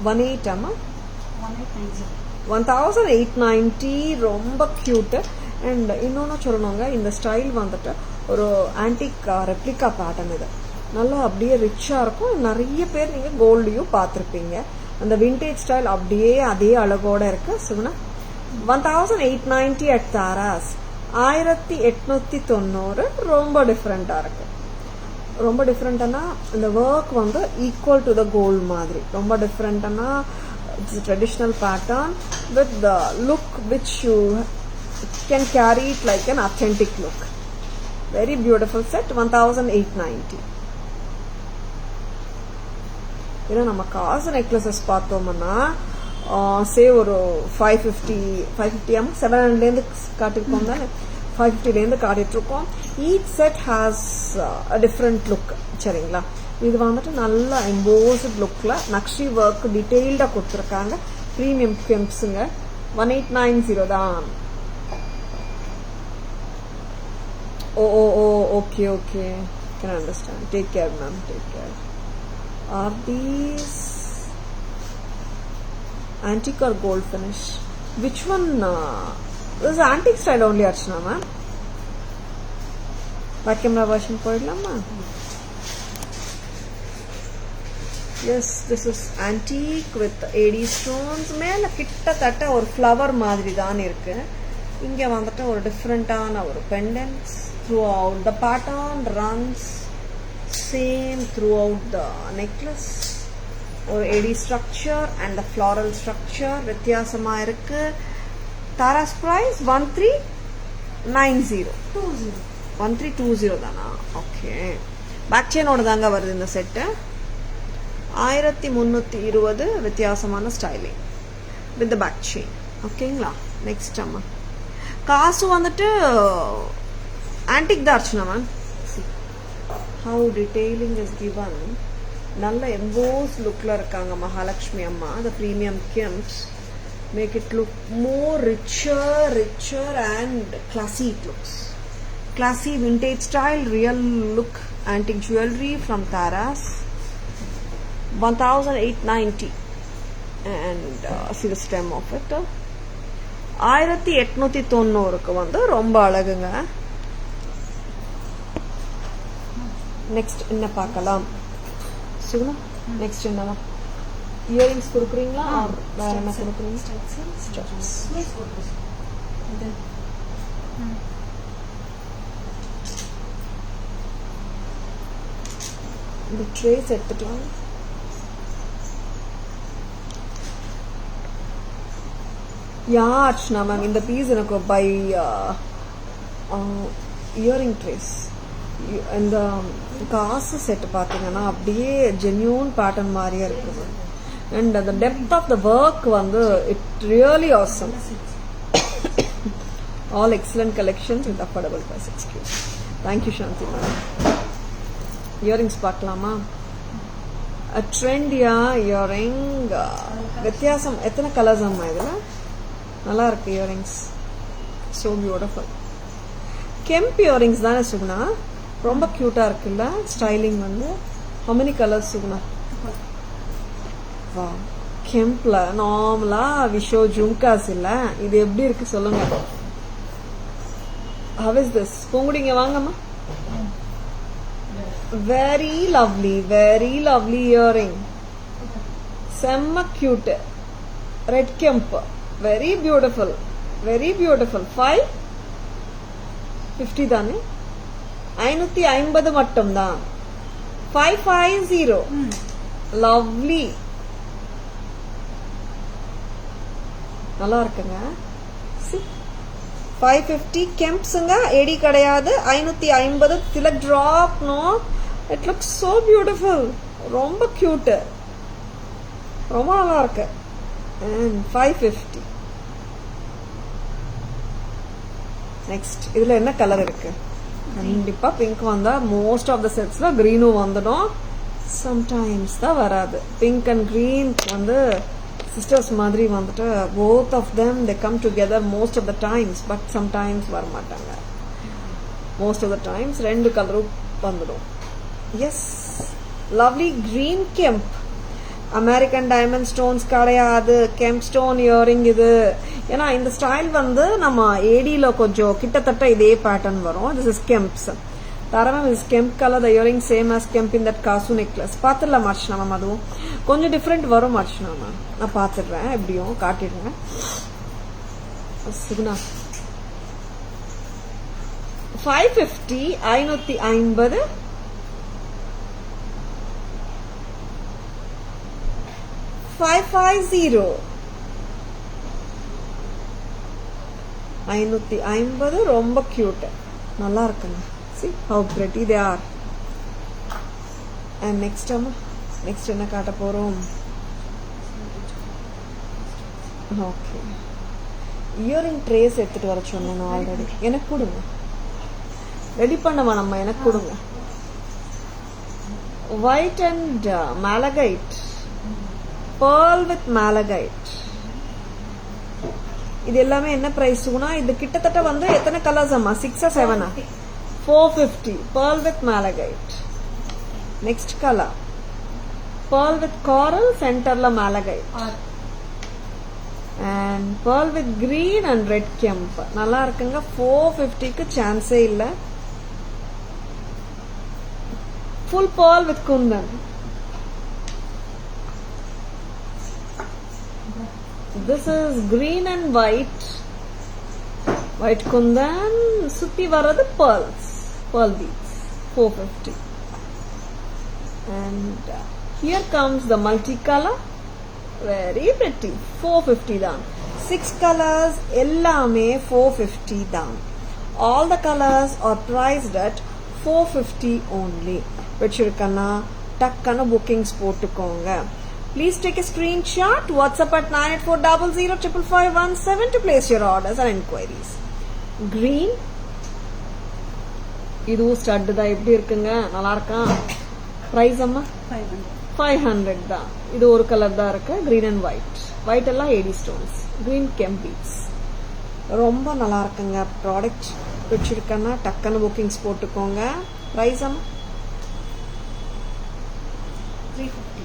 18 1890. ரொம்ப கியூட். அண்ட் இன்னொன்னு சொல்லணுங்க, இந்த ஸ்டைல் வந்துட்டு ஒரு ஆன்டிக் ரெப்ளிகா பேட்டர்ன். இது நல்லா அப்படியே ரிச்சா இருக்கும். நிறைய பேர் நீங்க கோல்டையும் பார்த்துருப்பீங்க. அந்த விண்டேஜ் ஸ்டைல் அப்படியே அதே அழகோட இருக்கு. Suguna 1890 at Taras. 1890. ரொம்ப டிஃப்ரெண்டா இருக்கு. ரொம்ப டிஃப்ரெண்ட்னா இந்த ஒர்க் வந்து ஈக்குவல் டு த கோல்ட் மாதிரி. ரொம்ப டிஃப்ரெண்ட்னா it's traditional pattern with the look which you can carry it like an authentic look. Very beautiful set. 1890. ஏன்னா நம்ம காசு நெக்லஸஸ் பார்த்தோம்னா சே ஒரு 550 700 காட்டிருக்கோம் தானே. 550 காட்டிட்டு இருக்கோம். Each set has a different look. சரிங்களா? இது வந்துட்டு நல்ல எம்போஸ்ட் லுக்ல நக்ஷி ஒர்க் டீடைல்டா கொடுத்துருக்காங்க. பிரீமியம் கெம்ப்ஸுங்க. 1890 தான். Okay can understand. Take care ma'am, take care. Are these antique or gold finish? Which one? This is antique style only, Archana ma'am. Back camera version போயிடலாமா? Yes, this is antique with AD stones. மேல கிட்டத்தட்ட ஒரு flower மாதிரி தான் இருக்கு. இங்க வந்துட்டு ஒரு டிஃப்ரெண்டான ஒரு pendants throughout the pattern runs same throughout the necklace. ஒரு AD structure and the floral structure வித்தியாசமா இருக்கு. தாராஸ் பிரைஸ் 1390. 1320 தானா? ஓகே. பேக் செயினோட தாங்க வருது இந்த செட்டு. 1320 வித்தியாசமான styling with the back chain. ஓகேங்களா? நெக்ஸ்ட் அம்மா காசு வந்துட்டு ஆன்டிக் தான் Archana ma'am. How detailing is given. நல்ல எம்போஸ் லுக்ல இருக்காங்க மகாலட்சுமி அம்மா. The premium gems make it look more richer and classy. It looks classy, vintage style, real look antique jewelry from Taras. 1890 and see the stem of it. 1890க்கு வந்து ரொம்ப அழகுங்க. Next என்ன பார்க்கலாம் Suguna? Next என்னவா? இயரிங்ஸ் கொடுக்குறீங்களா? வேற என்ன கொடுக்குறீங்க? இந்த ட்ரேஸ் எடுத்துட்டு வாங்க. அர்ச்சனா மேம் இந்த பீஸ் எனக்கு பை இயரிங் ட்ரேஸ். இந்த காசு செட் பார்த்தீங்கன்னா அப்படியே ஜென்யூன் பேட்டர்ன் மாதிரியே இருக்குது. அண்ட் அந்த டெப்த் ஆஃப் த ஒர்க் வந்து it really awesome. All excellent collections with affordable price. Excuse. Thank you Shanti ma'am. Earrings பார்க்கலாமா? ட்ரெண்டியா இயரிங் வித்தியாசம். எத்தனை கலர்ஸ் அம்மா இதில்? நல்லா இருக்கு earrings. So beautiful. Kemp earrings தானே சுகுணா? ரொம்ப கியூட்டா இருக்குல்ல ஸ்டைலிங் வந்து. How many colours Suguna? வா கெம்ப்ல நார்மலா விஷோ ஜும்காஸ் இல்ல, இது எப்படி இருக்கு சொல்லுங்க. How is this? பொங்குடிங்க வாங்கம்மா. Very lovely earring. செம்ம cute. Red kemp. Very beautiful. 550 தானே? 550 மட்டும் தான். 550. லவ்லி. நல்லா இருக்குங்க. 550 கெம்ப்ஸுங்க. எடி கிடையாது. 550 tilak drop. No, it looks so beautiful. ரொம்ப கியூட். ரொம்ப நல்லா இருக்கு. And 550. நெக்ஸ்ட் இதுல என்ன கலர் இருக்கு? கண்டிப்பா பிங்க் வந்தா மோஸ்ட் ஆஃப் த செட்ஸ்ல கிரீனும் வந்துடும். சம்டைம்ஸ் தான் வராது. பிங்க் அண்ட் கிரீன் வந்து சிஸ்டர்ஸ் மாதிரி வந்துட்டு both of them they come together most of the times, but sometimes வர மாட்டாங்க. most of the times ரெண்டு கலரும் வந்துடும். Yes, lovely green kemp. American diamond stones கிடையாது, கெம்ப் ஸ்டோன் இயரிங் இது. ஏன்னா இந்த ஸ்டைல் வந்து நம்ம ஏடியில கொஞ்சம் கிட்டத்தட்ட இதே பேட்டர்ன் வரும். This is kemps. தரமம் is kemp colour. The earring same as kemp in that காசு நெக்லஸ். பார்த்துடலாம் அர்ச்சனா மேம். அதுவும் கொஞ்சம் டிஃப்ரெண்ட் வரும் அர்ச்சனா மேம். நான் பார்த்துடுறேன், எப்படியும் காட்டிடுறேன். சுகுணா 550 550 550 550 ரொம்ப கியூட். நல்லா இருக்குங்க. see how pretty they are. and next என்ன காட்ட போறோம்? ஓகே, இயரிங் ட்ரேஸ் எடுத்துட்டு வர சொன்னேன் ஆல்ரெடி. எனக்கு கொடுங்க, ரெடி பண்ணவா நம்ம. எனக்கு கொடுங்க. White and malachite, pearl with malachite. இது எல்லாமே என்ன பிரைஸ்னா? இது கிட்டத்தட்ட வந்து எத்தனை கலர்ஸ் அம்மா? 6 or 7? 450. pearl with malachite. next color pearl with coral, centerல malachite, and pearl with green and red kemp. நல்லா இருக்குங்க. 450க்கு சான்ஸே இல்ல. full pearl with kundan. This is green and white kundan. சுத்தி வரது pearl beads. 450. And here comes the multicolor. Very pretty. 450 தான். 6 colors எல்லாமே 450 தான். All the colors are priced at 450 only. வச்சிருக்கனா டக்கன bookings போட்டுக்கோங்க. Please take a screenshot. WhatsApp at 9840055517 to place your orders and inquiries. Green. இது stud தான். எப்படி இருக்குங்க? நல்லா இருக்கா? பிரைஸ் அம்மா 500 தான். இது ஒரு கலர் தான் இருக்கு. green and white. white எல்லாம் AD stones. green chem beads. ரொம்ப நல்லா இருக்குங்க ப்ராடக்ட். பிடிச்சிருக்கனா டக்கன bookings போட்டுக்கோங்க. பிரைஸ் அம்மா 350.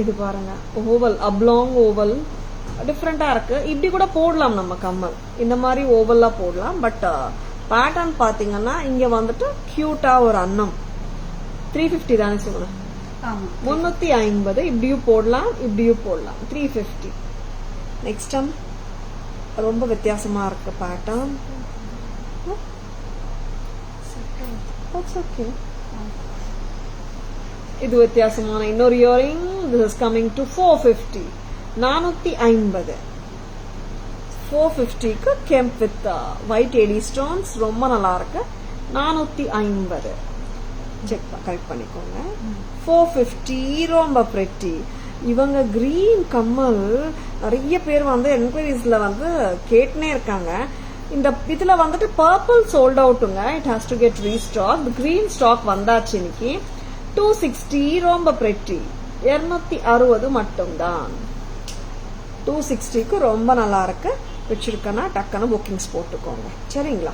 இது பாருங்க ஓவல் அப்லாங் ஓவல் டிஃப்ரெண்டா இருக்கு. இப்படி கூட போடலாம் நம்ம கம்மல். இந்த மாதிரி ஓவல்லா போடலாம். பட் பேட்டர்ன் பாத்தீங்கன்னா இங்க வந்துட்டு கியூட்டா ஒரு அன்னம். 350 தானே சொல்லுங்க. ஆமா 350. இப்படியும் போடலாம் இப்படியும் போடலாம். 350. நெக்ஸ்ட் ரொம்ப வித்தியாசமா இருக்கு பேட்டர்ன். That's okay. இது வித்தியாசமான இன்னொரு earring. This is coming to 450. 450. 450க்கு kemp with white AD stones ரொம்ப நல்லா இருக்கு. 450 செக் கரெக்ட் பண்ணிக்கோங்க. 450 ரொம்ப பிரெட்டி. இவங்க கிரீன் கம்மல் நிறைய பேர் வந்து என்கொயரிஸ்ல வந்து கேட்டுனே இருக்காங்க. இந்த இதுல வந்துட்டு பர்பிள் சோல்ட் அவுட்டுங்க. It has to get restock. Green stock வந்தாச்சு இன்னைக்கு. 260 ரொம்ப பிரெட்டி. 260 மட்டும்தான். 260க்கு ரொம்ப நல்லா இருக்கு. வச்சிருக்கனா டக்குன்னு புக்கிங்ஸ் போட்டுக்கோங்க. சரிங்களா?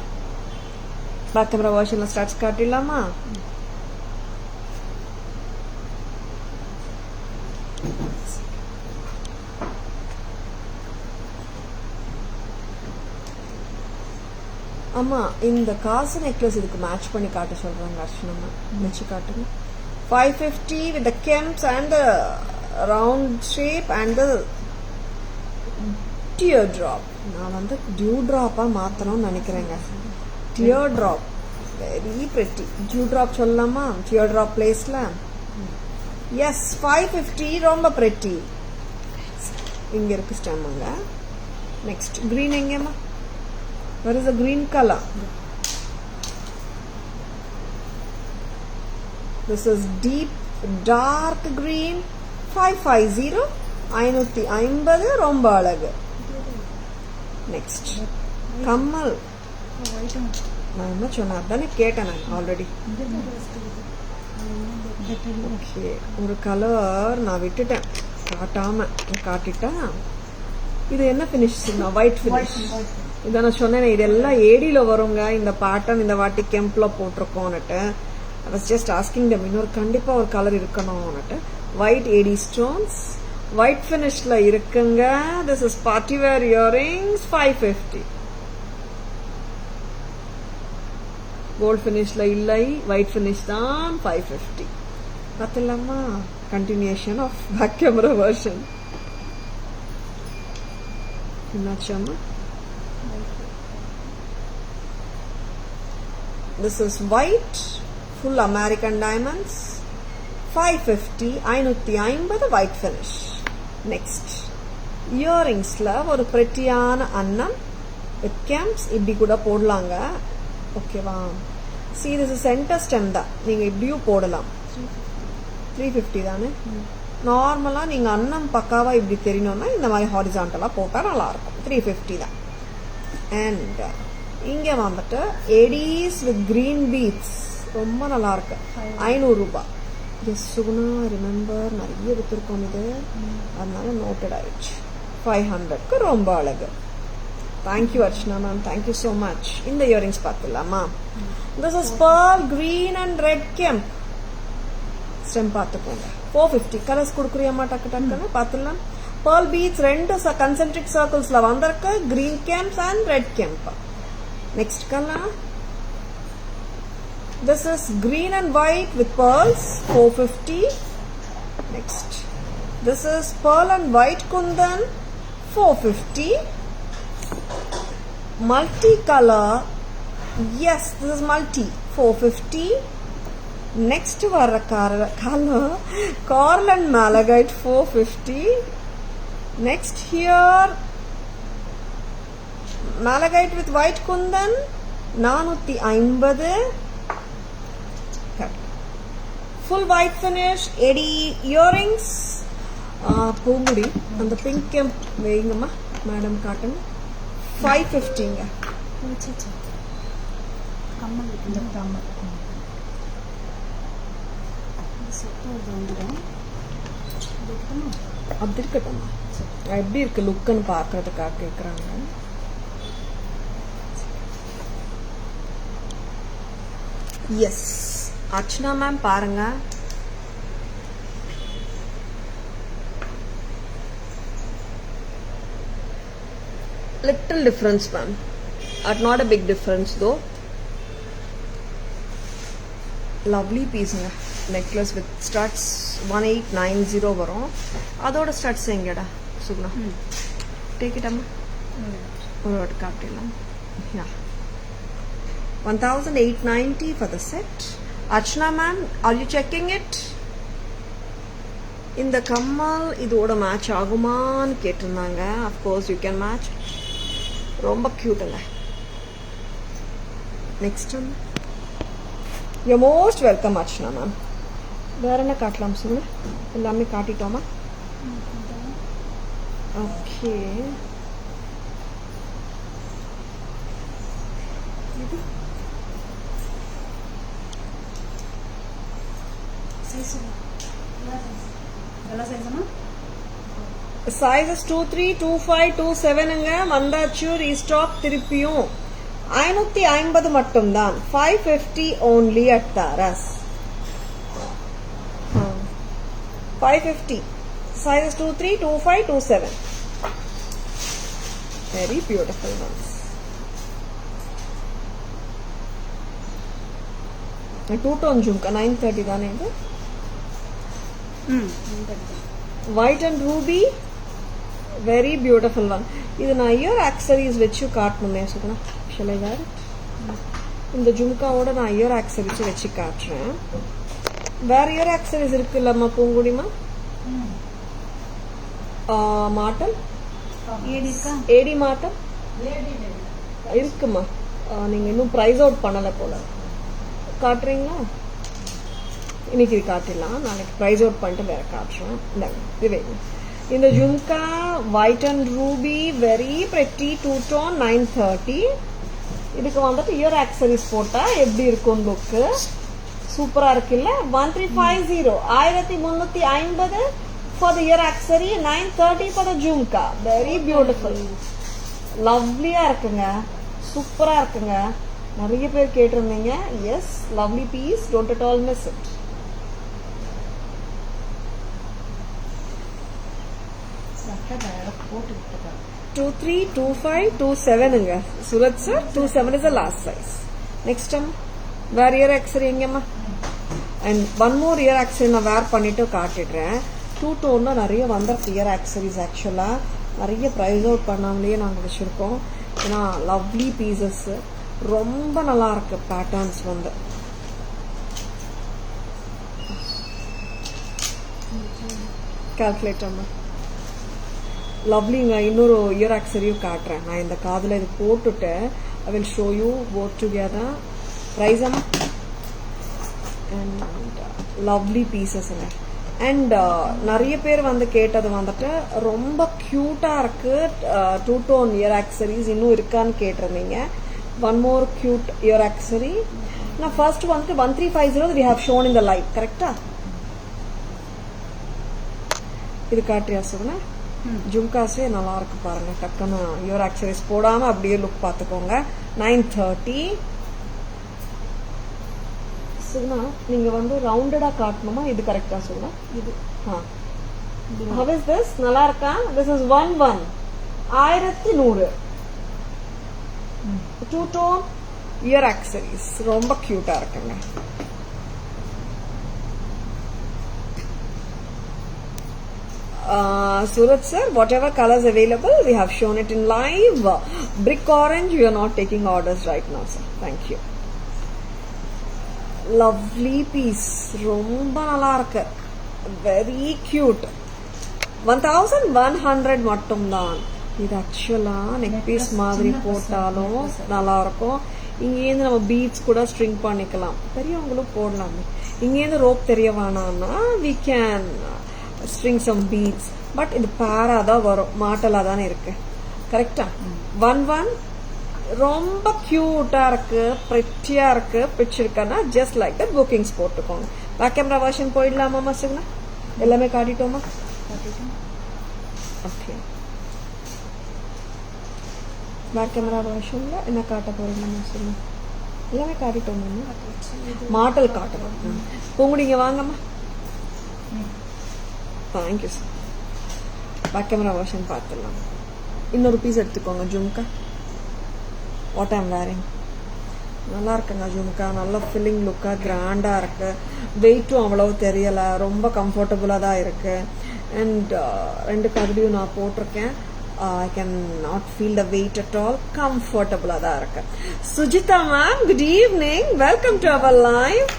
பேக் கேமரா வெர்ஷன்ல ஸ்டார்ட்ஸ் காட்டிடலாமா? அம்மா இந்த காசு நெக்லஸ் இதுக்கு மேட்ச் பண்ணி காட்ட சொல்றாங்க அர்ச்சனா. வச்சு காட்டுங்க. 550 with the kems and the round shape and the teardrop. நான் வந்து டியூ டிராப்பா மாத்தணும்னு நினைக்கிறேங்க. teardrop very pretty. Dew drop சொல்லலாமா? teardrop பிளேஸ்ல எஸ் 550 ரொம்ப pretty. இங்க இருக்கு ஸ்டெம்முங்க. நெக்ஸ்ட் green எங்கேம்மா? Where is the green color? This is deep dark green. 550. 550 ரொம்ப அழகு. நெக்ஸ்ட் கம்மல். நான் என்ன சொன்னேன் அதானே கேட்டேன் நான் ஆல்ரெடி. ஓகே ஒரு கலர் நான் விட்டுட்டேன் காட்டாம. காட்டிட்டா இது என்ன ஃபினிஷ்? White finish. இதை நான் சொன்னேன் இதெல்லாம் ஏடியில வருங்க. இந்த பேட்டர்ன் இந்த வாட்டி கெம்ப்ல போட்டிருக்கோன்னுட்டு. I was just asking them இன்னொரு கண்டிப்பா ஒரு கலர் இருக்கணும்னுட்டு. ஒயிட் ஏடி ஸ்டோன்ஸ் ஒயிட் ஃபினிஷ்ல இருக்குங்க. This is party wear earrings. 550. Gold ஃபினிஷ்ல இல்லை, ஒயிட் ஃபினிஷ் தான். 550. பார்த்தலாமா? Continuation of back camera version. என்னாச்சாமா? This is white, full American diamonds. 550. 550 white finish. Next, earringsல ஒரு prettyயான அன்னம் with kems. இப்படி கூட போடலாங்க. ஓகேவா? See this is center stem தான். நீங்க இப்படியும் போடலாம். 350 தானே? நார்மலா நீங்க அன்னம் பக்காவா இப்படி தெரியணும்னா இந்த மாதிரி ஹாரிசான்டலா போட்டா நல்லா இருக்கும். 350 தான். அண்ட் இங்க வந்துட்டு ஏடிஸ் வித் கிரீன் பீட்ஸ் ரொம்ப நல்லா இருக்கு. 500 ரூபாய். எஸ் சுகுணா ரிமெம்பர் நிறைய வித்துருக்கோம் இது, அதனால நோட்டட் ஆயிடுச்சு. 500க்கு ரொம்ப அழகு. Thank you Archana ma'am, thank you so much. இந்த இயரிங்ஸ் பார்த்துலாமா? This is pearl green and red kemp. Stem பார்த்துக்கோங்க. 450. கலர்ஸ் கொடுக்குறியாமா? டக்கு டக்குன்னு பார்த்துலாம். pearl beads ரெண்டு கன்சென்ட்ரிக் சர்க்கிள்ஸ்ல வந்திருக்கு. Green kemps and red kemp. Next colour this is green and white with pearls. 450. Next this is pearl and white kundan. 450. Multi color. Yes, this is multi. 450. Next வர color coral and malachite 450. Next here malachite with white kundan 450. Full white finish, 80 earrings. Poongudi அந்த pink வைங்கம்மா madam காட்டுங்க 550ங்க. கம்மல் இந்த கம்மல் set வந்துடும். அப்படி இருக்கட்டும்மா. எப்படி இருக்கு லுக்குன்னு பார்க்கறதுக்காக கேட்குறாங்க. எஸ் அர்ச்சனா மேம் பாருங்க. Little difference, ma'am. Not a big difference though. Lovely piece. Necklace with studs 1890 வரும். அதோட studs எங்கடா சுகுணா? Take it amma. ஒரு வாட்டி காட்டலாம். Yeah. 1890 for the set. Archana ma'am, are you checking it? இந்த கம்மல் இதோட மேட்ச் ஆகுமான்னு கேட்டிருந்தாங்க. Of course you can match. ரொம்ப கியூட்டுங்க. Next one. You're most welcome Archana ma'am. வேற என்ன காட்டலாம் சொல்லுங்க? எல்லாமே காட்டிட்டோமா? ஓகே. சைஸ் எல்லா சைஸுமா சைஸஸ் 23, 25, 27ங்க வந்தாச்சு. ரீஸ்டாக் திருப்பியும் 550 மட்டும்தான். 550 only at Taras. 550 sizes 23, 25, 27. Very beautiful ones. 2-tone jhumka 930 தானே இது? White and ruby. Very beautiful one. இது நான் இயர் ஆக்சரிஸ் வச்சு காட்டணுமே Suguna. Shall I wear it? இந்த ஜும்காவோட நான் இயர் ஆக்சரிஸ் வச்சு காட்டுறேன். வேற இயர் ஆக்சரிஸ் இருக்குல்லம்மா பூங்குடிமா? மாட்டம் ஏடி மாட்டம் இருக்குமா? நீங்க இன்னும் பிரைஸ் அவுட் பண்ணல போல. காட்டுறீங்களா? இன்னைக்கு இது காட்டிடலாம். நாளைக்கு பிரைஸ் அவுட் பண்ணிட்டு வேற காட்டுறேன். இது இந்த jhumka white and Ruby very pretty 2-tone 930. இதுக்கு வந்துட்டு இயர் ஆக்சரிஸ் போட்டா எப்படி இருக்கும் லுக்கு? சூப்பரா இருக்குல்ல? 1350 1350 for the ear accessory, 930 for the jhumka. Very beautiful. லவ்லியா இருக்குங்க. சூப்பரா இருக்குங்க. நிறைய பேர் கேட்டிருந்தீங்க. Yes lovely piece. Don't at all miss it. போட்டு 23, 25, 27ங்க Surat sir. 27 is the last size. Next time வேற இயர் ஆக்சரி எங்கம்மா? And one more ear accessory நான் வேர் பண்ணிட்டு காட்டிடுறேன். 2-tone நிறைய வந்திருக்கு இயர் ஆக்சரிஸ். ஆக்சுவலா நிறைய ப்ரைஸ் அவுட் பண்ணாமலேயே நாங்கள் வச்சிருக்கோம். ஏன்னா லவ்லி பீசஸ் ரொம்ப நல்லா இருக்கு. பேட்டர்ன்ஸ் வந்து கால்குலேட்டர்மா லவ்லிங்க. இன்னொரு இயர் ஆக்சரியும் காட்டுறேன். நான் இந்த காதில் இது போட்டுட்டு I will show you both together. Price அம்மா அண்ட் லவ்லி பீசஸ்ங்க. அண்ட் நிறைய பேர் வந்து கேட்டது வந்துட்டு ரொம்ப கியூட்டா இருக்கு 2-tone இயர் ஆக்சரிஸ் இன்னும் இருக்கான்னு கேட்டிருந்தீங்க. One more cute year accessory. நான் ஃபர்ஸ்ட் வந்துட்டு 1350 we have shown in the live. கரெக்டா? இது காட்டுறியா சொல்லுங்க? ஜும்காஸே நல்லா இருக்கு பாருங்க. டக்குன்னு இயர் ஆக்சரிஸ் போடாம அப்படியே லுக் பார்த்துக்கோங்க. 930. சுகுணா நீங்க வந்து ரவுண்டடா காட்டணுமா? இது கரெக்டா சொல்லுங்க. இது how is this? நல்லா இருக்கா? this is 11 1100 2-tone இயர் ஆக்சரிஸ் ரொம்ப கியூட்டா இருக்குங்க. Surat sir, whatever colors available, we have shown it in live. Brick orange, we are not taking orders right now, sir. Thank you. Lovely piece, ரொம்ப நல்லா இருக்கு, very cute. 1100 மட்டும்தான். இது ஆக்சுவலா neck piece மாதிரி போட்டாலும் நல்லா இருக்கும். இங்கேருந்து நம்ம பீட்ஸ் கூட ஸ்ட்ரிங் பண்ணிக்கலாம், பெரியவங்களும் போடலாமே. இங்கேருந்து ரோப் தெரிய வேணாம்னா we can string some beads. But இது பேரா தான் வரும், மாட்டலா தானே இருக்கு. கரெக்டா? 11 ரொம்ப கியூட்டா இருக்கு, பிரிட்டியா இருக்கு. பிடிச்சிருக்கா ஜஸ்ட் லைக் தட் புக்கிங்ஸ் போட்டுக்கோங்க. பேக் கேமரா வெர்ஷன் போயிடலாமா மசுங்கண்ணா? எல்லாமே காட்டிட்டோமா? ஓகே, பேக் கேமரா வெர்ஷன்ல என்ன காட்ட போறீங்க மசுங்க? எல்லாமே காட்டிட்டோமா? மாட்டல் காட்டணும். பூங்குடிங்க வாங்கம்மா. Thank you sir. Back camera version பார்த்துடலாம். இன்னொரு பீஸ் எடுத்துக்கோங்க, ஜும்கா. வாட் ஐம் வேரிங் நல்லா இருக்குங்க ஜும்கா, நல்ல ஃபில்லிங் லுக்கா, கிராண்டா இருக்கு. வெயிட்டும் அவ்வளவு தெரியல, ரொம்ப கம்ஃபர்டபுளா தான் இருக்கு. அண்ட் ரெண்டு கரடியும் நான் போட்டிருக்கேன். I can not feel the weight at all, கம்ஃபர்டபுளா தான் இருக்கு. Sujitha ma'am, good evening, welcome to our live.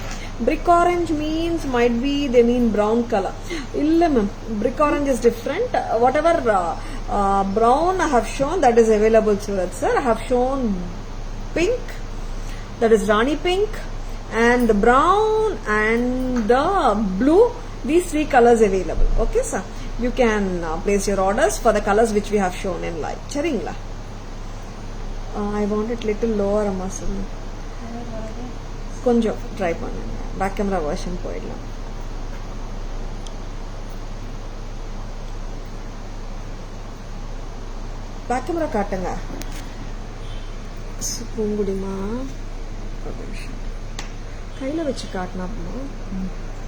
Brick orange means might be they mean brown color. Illa ma'am, brick orange is different. Whatever brown I have shown, that is available Surat sir. I have shown pink, that is Rani pink, and the brown and the blue. These three colors available. Okay sir, you can place your orders for the colors which we have shown in live. Charingla. I want it little lower amma sir. கொஞ்சம் try பண்ணுங்க. Back camera version போயிடலாம். Back camera காட்டுங்க பூங்குடிமா. கையில வச்சு காட்டினா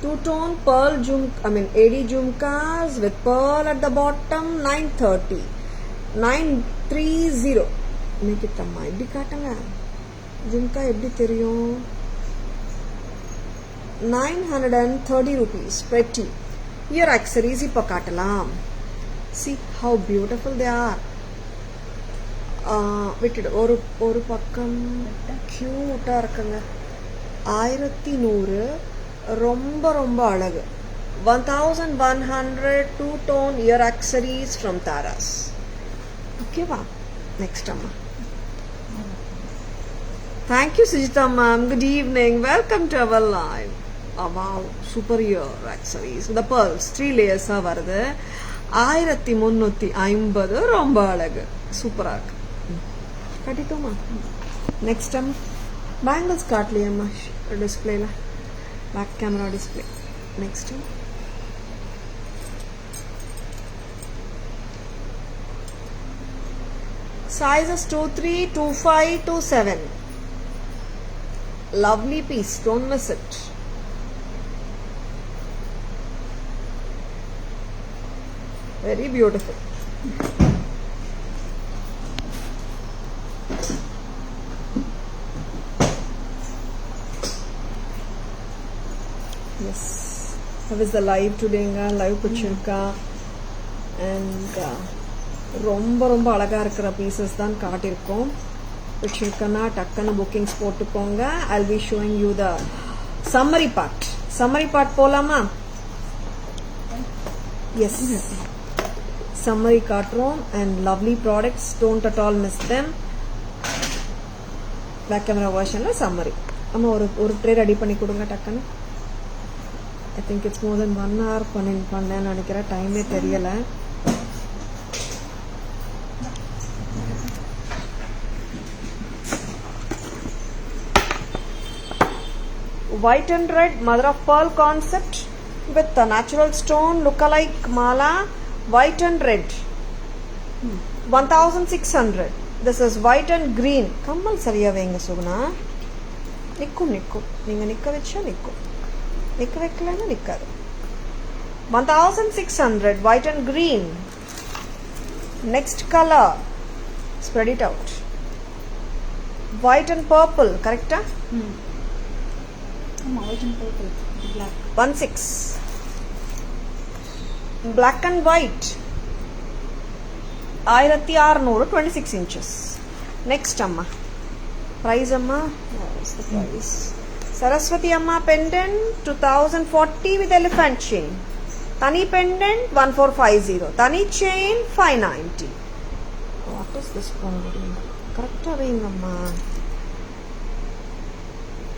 two tone pearl AD jhumkas with pearl at the bottom. 930 930. இன்னைக்கு தம்மா எப்படி காட்டுங்க ஜும்கா, எப்படி தெரியும்? 930 rupees. Pretty. Your accessories இப்ப காட்டலாம். See how beautiful they are. விட்டுடு, ஒரு பக்கம் கியூட்டா இருக்குங்க. 1100, ரொம்ப ரொம்ப அழகு. 1100 two tone ear accessories from Taras. ஓகேவா? நெக்ஸ்ட் அம்மா. Thank you Sujita ma'am, good evening, welcome to our live. Wow, super ear accessories. The pearls 3 layers வருது. 1350, ரொம்ப அழகு, சூப்பரா இருக்கு. கட்டிட்டோமா? நெக்ஸ்ட் டைம் பேங்கிள்ஸ் காட்டலையம்மா டிஸ்பிளேல, back camera display. Next sizes 23, 25, 27. Lovely piece, don't miss it. Very beautiful. Yes, how is the live today? Live pichirka and ரொம்ப ரொம்ப அழகா இருக்கிற பீசஸ் தான் காட்டியிருக்கோம். பிடிச்சிருக்கனா டக்குன்னு புக்கிங்ஸ் போட்டுக்கோங்க. I'll be showing you the summary part. Summary part போலாமா? Yes. Summary காட்டுறோம் and lovely products. Don't at all miss them. Back camera versionல summary. அம்மா ஒரு ட்ரே ரெடி பண்ணி கொடுங்க டக்குன்னு. I think it's more than 1 hour பண்ணேன்னு நினைக்கிறேன், டைமே தெரியல. White and red mother of pearl concept with a natural stone look-alike mala. White and red. 1600. This is white and green. Kammal சரியா வைங்க சுகுணா. நிக்கும் நீங்க நிக்க வெச்சா நிக்கும், நிக்க வைக்கலன்னா நிக்காது. 1600 white and green. Next color, spread it out. White and purple, correct? White and purple, black. 16. Black and white. 1600, 26 inches. Next amma. Price amma. What is the price? Saraswati Amma pendant 2040 with elephant chain. Tani pendant 1450. Tani chain 590. What is this quality? Correct Amma.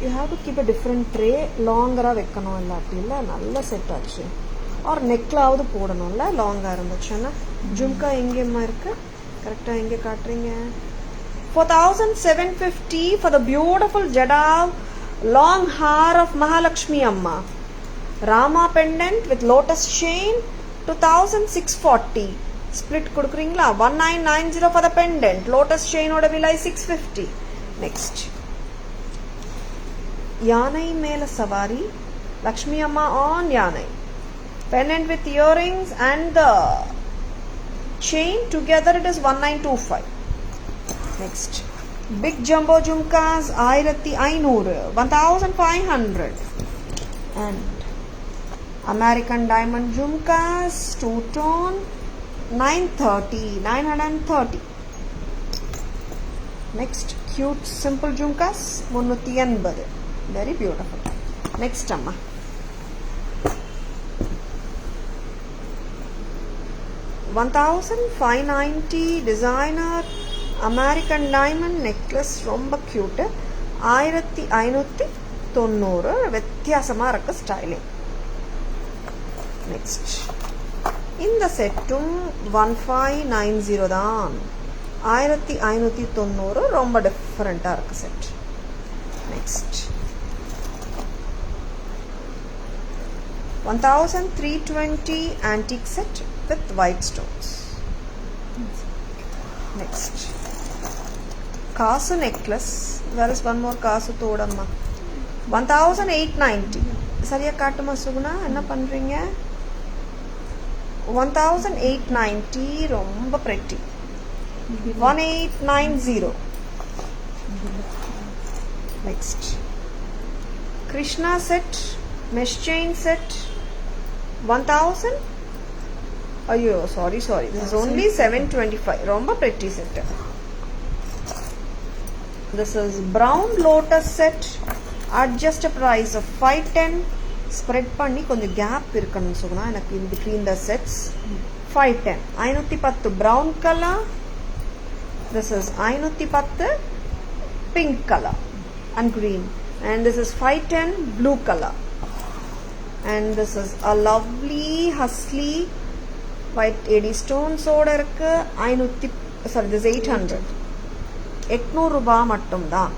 You have to keep a different tray. Longer vekkano illatti illa nalla set aachu. Or neck la avudhu podanumla longer irundhuchana. Jhumka enge amma irukku. Correct enge kaatringa. 4750 for the beautiful Jadav long hair of Mahalakshmi Amma. Rama pendant with lotus chain 2640. Split kudukringla 1990 for the pendant. Lotus chain oda vilai 650. Next. Yanai Mela Savari. Lakshmi Amma on Yanai. Pendant with earrings and the chain together it is 1925. Next. Big jumbo jumkas 1500. And American diamond jumkas 2-tone 930. Next. Cute simple jumkas 380. Very beautiful. Next Amma. $1,590 designer American diamond necklace ரொம்ப cute. 1590 வித்தியாசமா இருக்கு styling. Next. இந்த செட்டும் 1590 தான். 1590 ரொம்ப டிஃபரெண்டா இருக்கு set. Next. 1320 antique set with white stones. Next. Kasu necklace. There is one more Kasu Todamma. 1890. Sariya Katuma Suguna. Enna pandringa? 1890. Romba pretty. 1890. Next. Krishna set. Mesh chain set. 1000. Ayyo, sorry. This is only 725. Romba pretty set. This is brown lotus set at just a price of 510. Spread panni konja gap irukanu soguna enakku in between the sets. 510. 510 brown color. This is 510 pink color and green. And this is 510 blue color. And this is a lovely hustly white AD stones oda irukku. This is 800. 800 ரூபாய் மட்டும் தான்.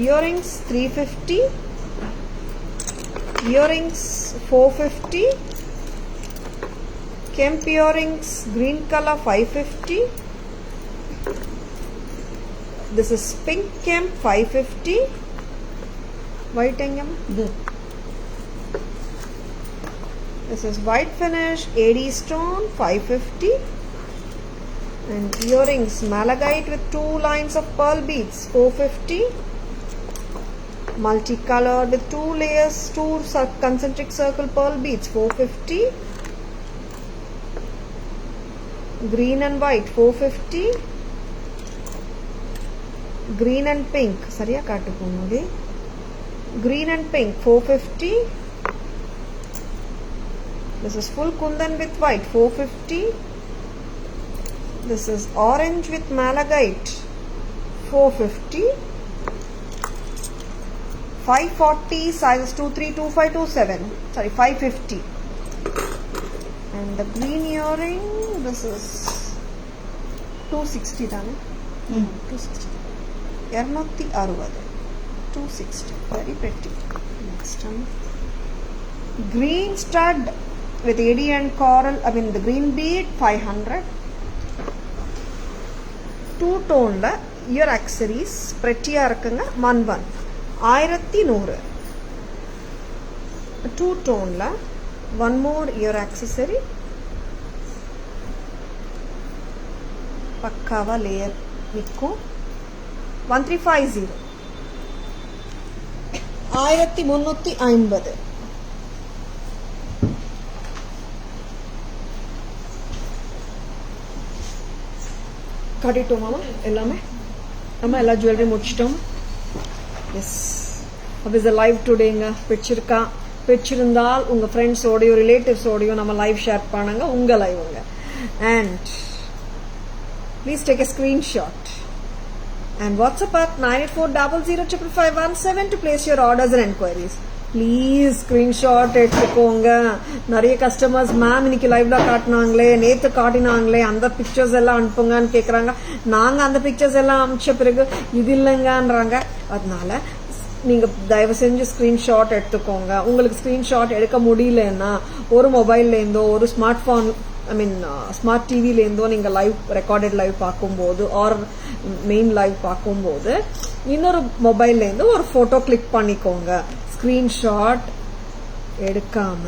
Earrings 350. Earrings 450. Kemp earrings green color 550. This is pink kemp 550. White engam. This is white finish AD stone 550. And earrings malachite with 2 lines of pearl beads 450. Multicolored with 2 layers 2 concentric circle pearl beads 450. Green and white 450. Green and pink sariya kaattu ponudi. Green and pink 450. This is full kundan with white 450. This is orange with malachite 450. 540 sizes 23, 25, 27. Sorry, 550. And the green earring, this is 260 done. 260. 260. Very pretty. Next one. Green stud with AD and coral. The green bead 500. 2-tone la ear accessories prettiya irukanga 1100. 2-tone la one more ear accessory pakkava layer nikku 1350. 1350. காட்டிட்டோம் எல்லாமே நம்ம எல்லா jewellery முடிச்சிட்டோம். S, அப்போ is live டுடேங்க. பிடிச்சிருந்தால் உங்கள் ஃப்ரெண்ட்ஸோடையோ ரிலேட்டிவ்ஸோடையோ நம்ம live share பண்ணுங்க, உங்கள் லைவுங்க. And please take a screenshot and WhatsApp at 9840055517 to place your orders and enquiries. Please screenshot எடுத்துக்கோங்க. நிறைய கஸ்டமர்ஸ் மேம் இன்னைக்கு லைவ்ல காட்டினாங்களே, நேற்று காட்டினாங்களே, அந்த பிக்சர்ஸ் எல்லாம் அனுப்புங்கன்னு கேட்குறாங்க. நாங்கள் அந்த பிக்சர்ஸ் எல்லாம் அனுப்பிச்ச பிறகு இது இல்லைங்கன்றாங்க. அதனால நீங்கள் தயவு செஞ்சு ஸ்க்ரீன்ஷாட் எடுத்துக்கோங்க. உங்களுக்கு ஸ்க்ரீன்ஷாட் எடுக்க முடியலன்னா ஒரு மொபைல்லேருந்தோ ஒரு ஸ்மார்ட் ஃபோன் ஸ்மார்ட் டிவிலேருந்தோ நீங்கள் ரெக்கார்டட் லைவ் பார்க்கும்போது ஆர் மெயின் லைவ் பார்க்கும்போது இன்னொரு மொபைல்லேருந்து ஒரு ஃபோட்டோ கிளிக் பண்ணிக்கோங்க. ஸ்க்ரீன்ஷாட் எடுக்காம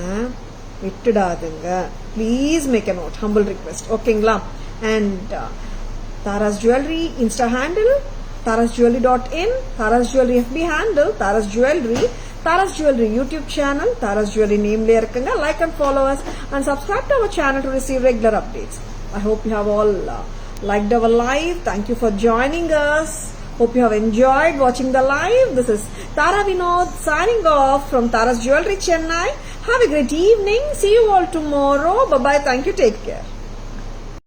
விட்டுடாதுங்க. Please make a note, humble request. ஓகேங்களா? And Taras jewellery insta handle tarasjewelry.in, Taras Jewelry FB handle, Taras Jewelry, Taras Jewelry YouTube channel, Taras Jewelry name le irukanga. Like and follow us and subscribe to our channel to receive regular updates. I hope you have all liked our live. Thank you for joining us. Hope you have enjoyed watching the live. This is Tara Vinod signing off from Taras Jewelry Chennai. Have a great evening. See you all tomorrow. Bye bye. Thank you. Take care.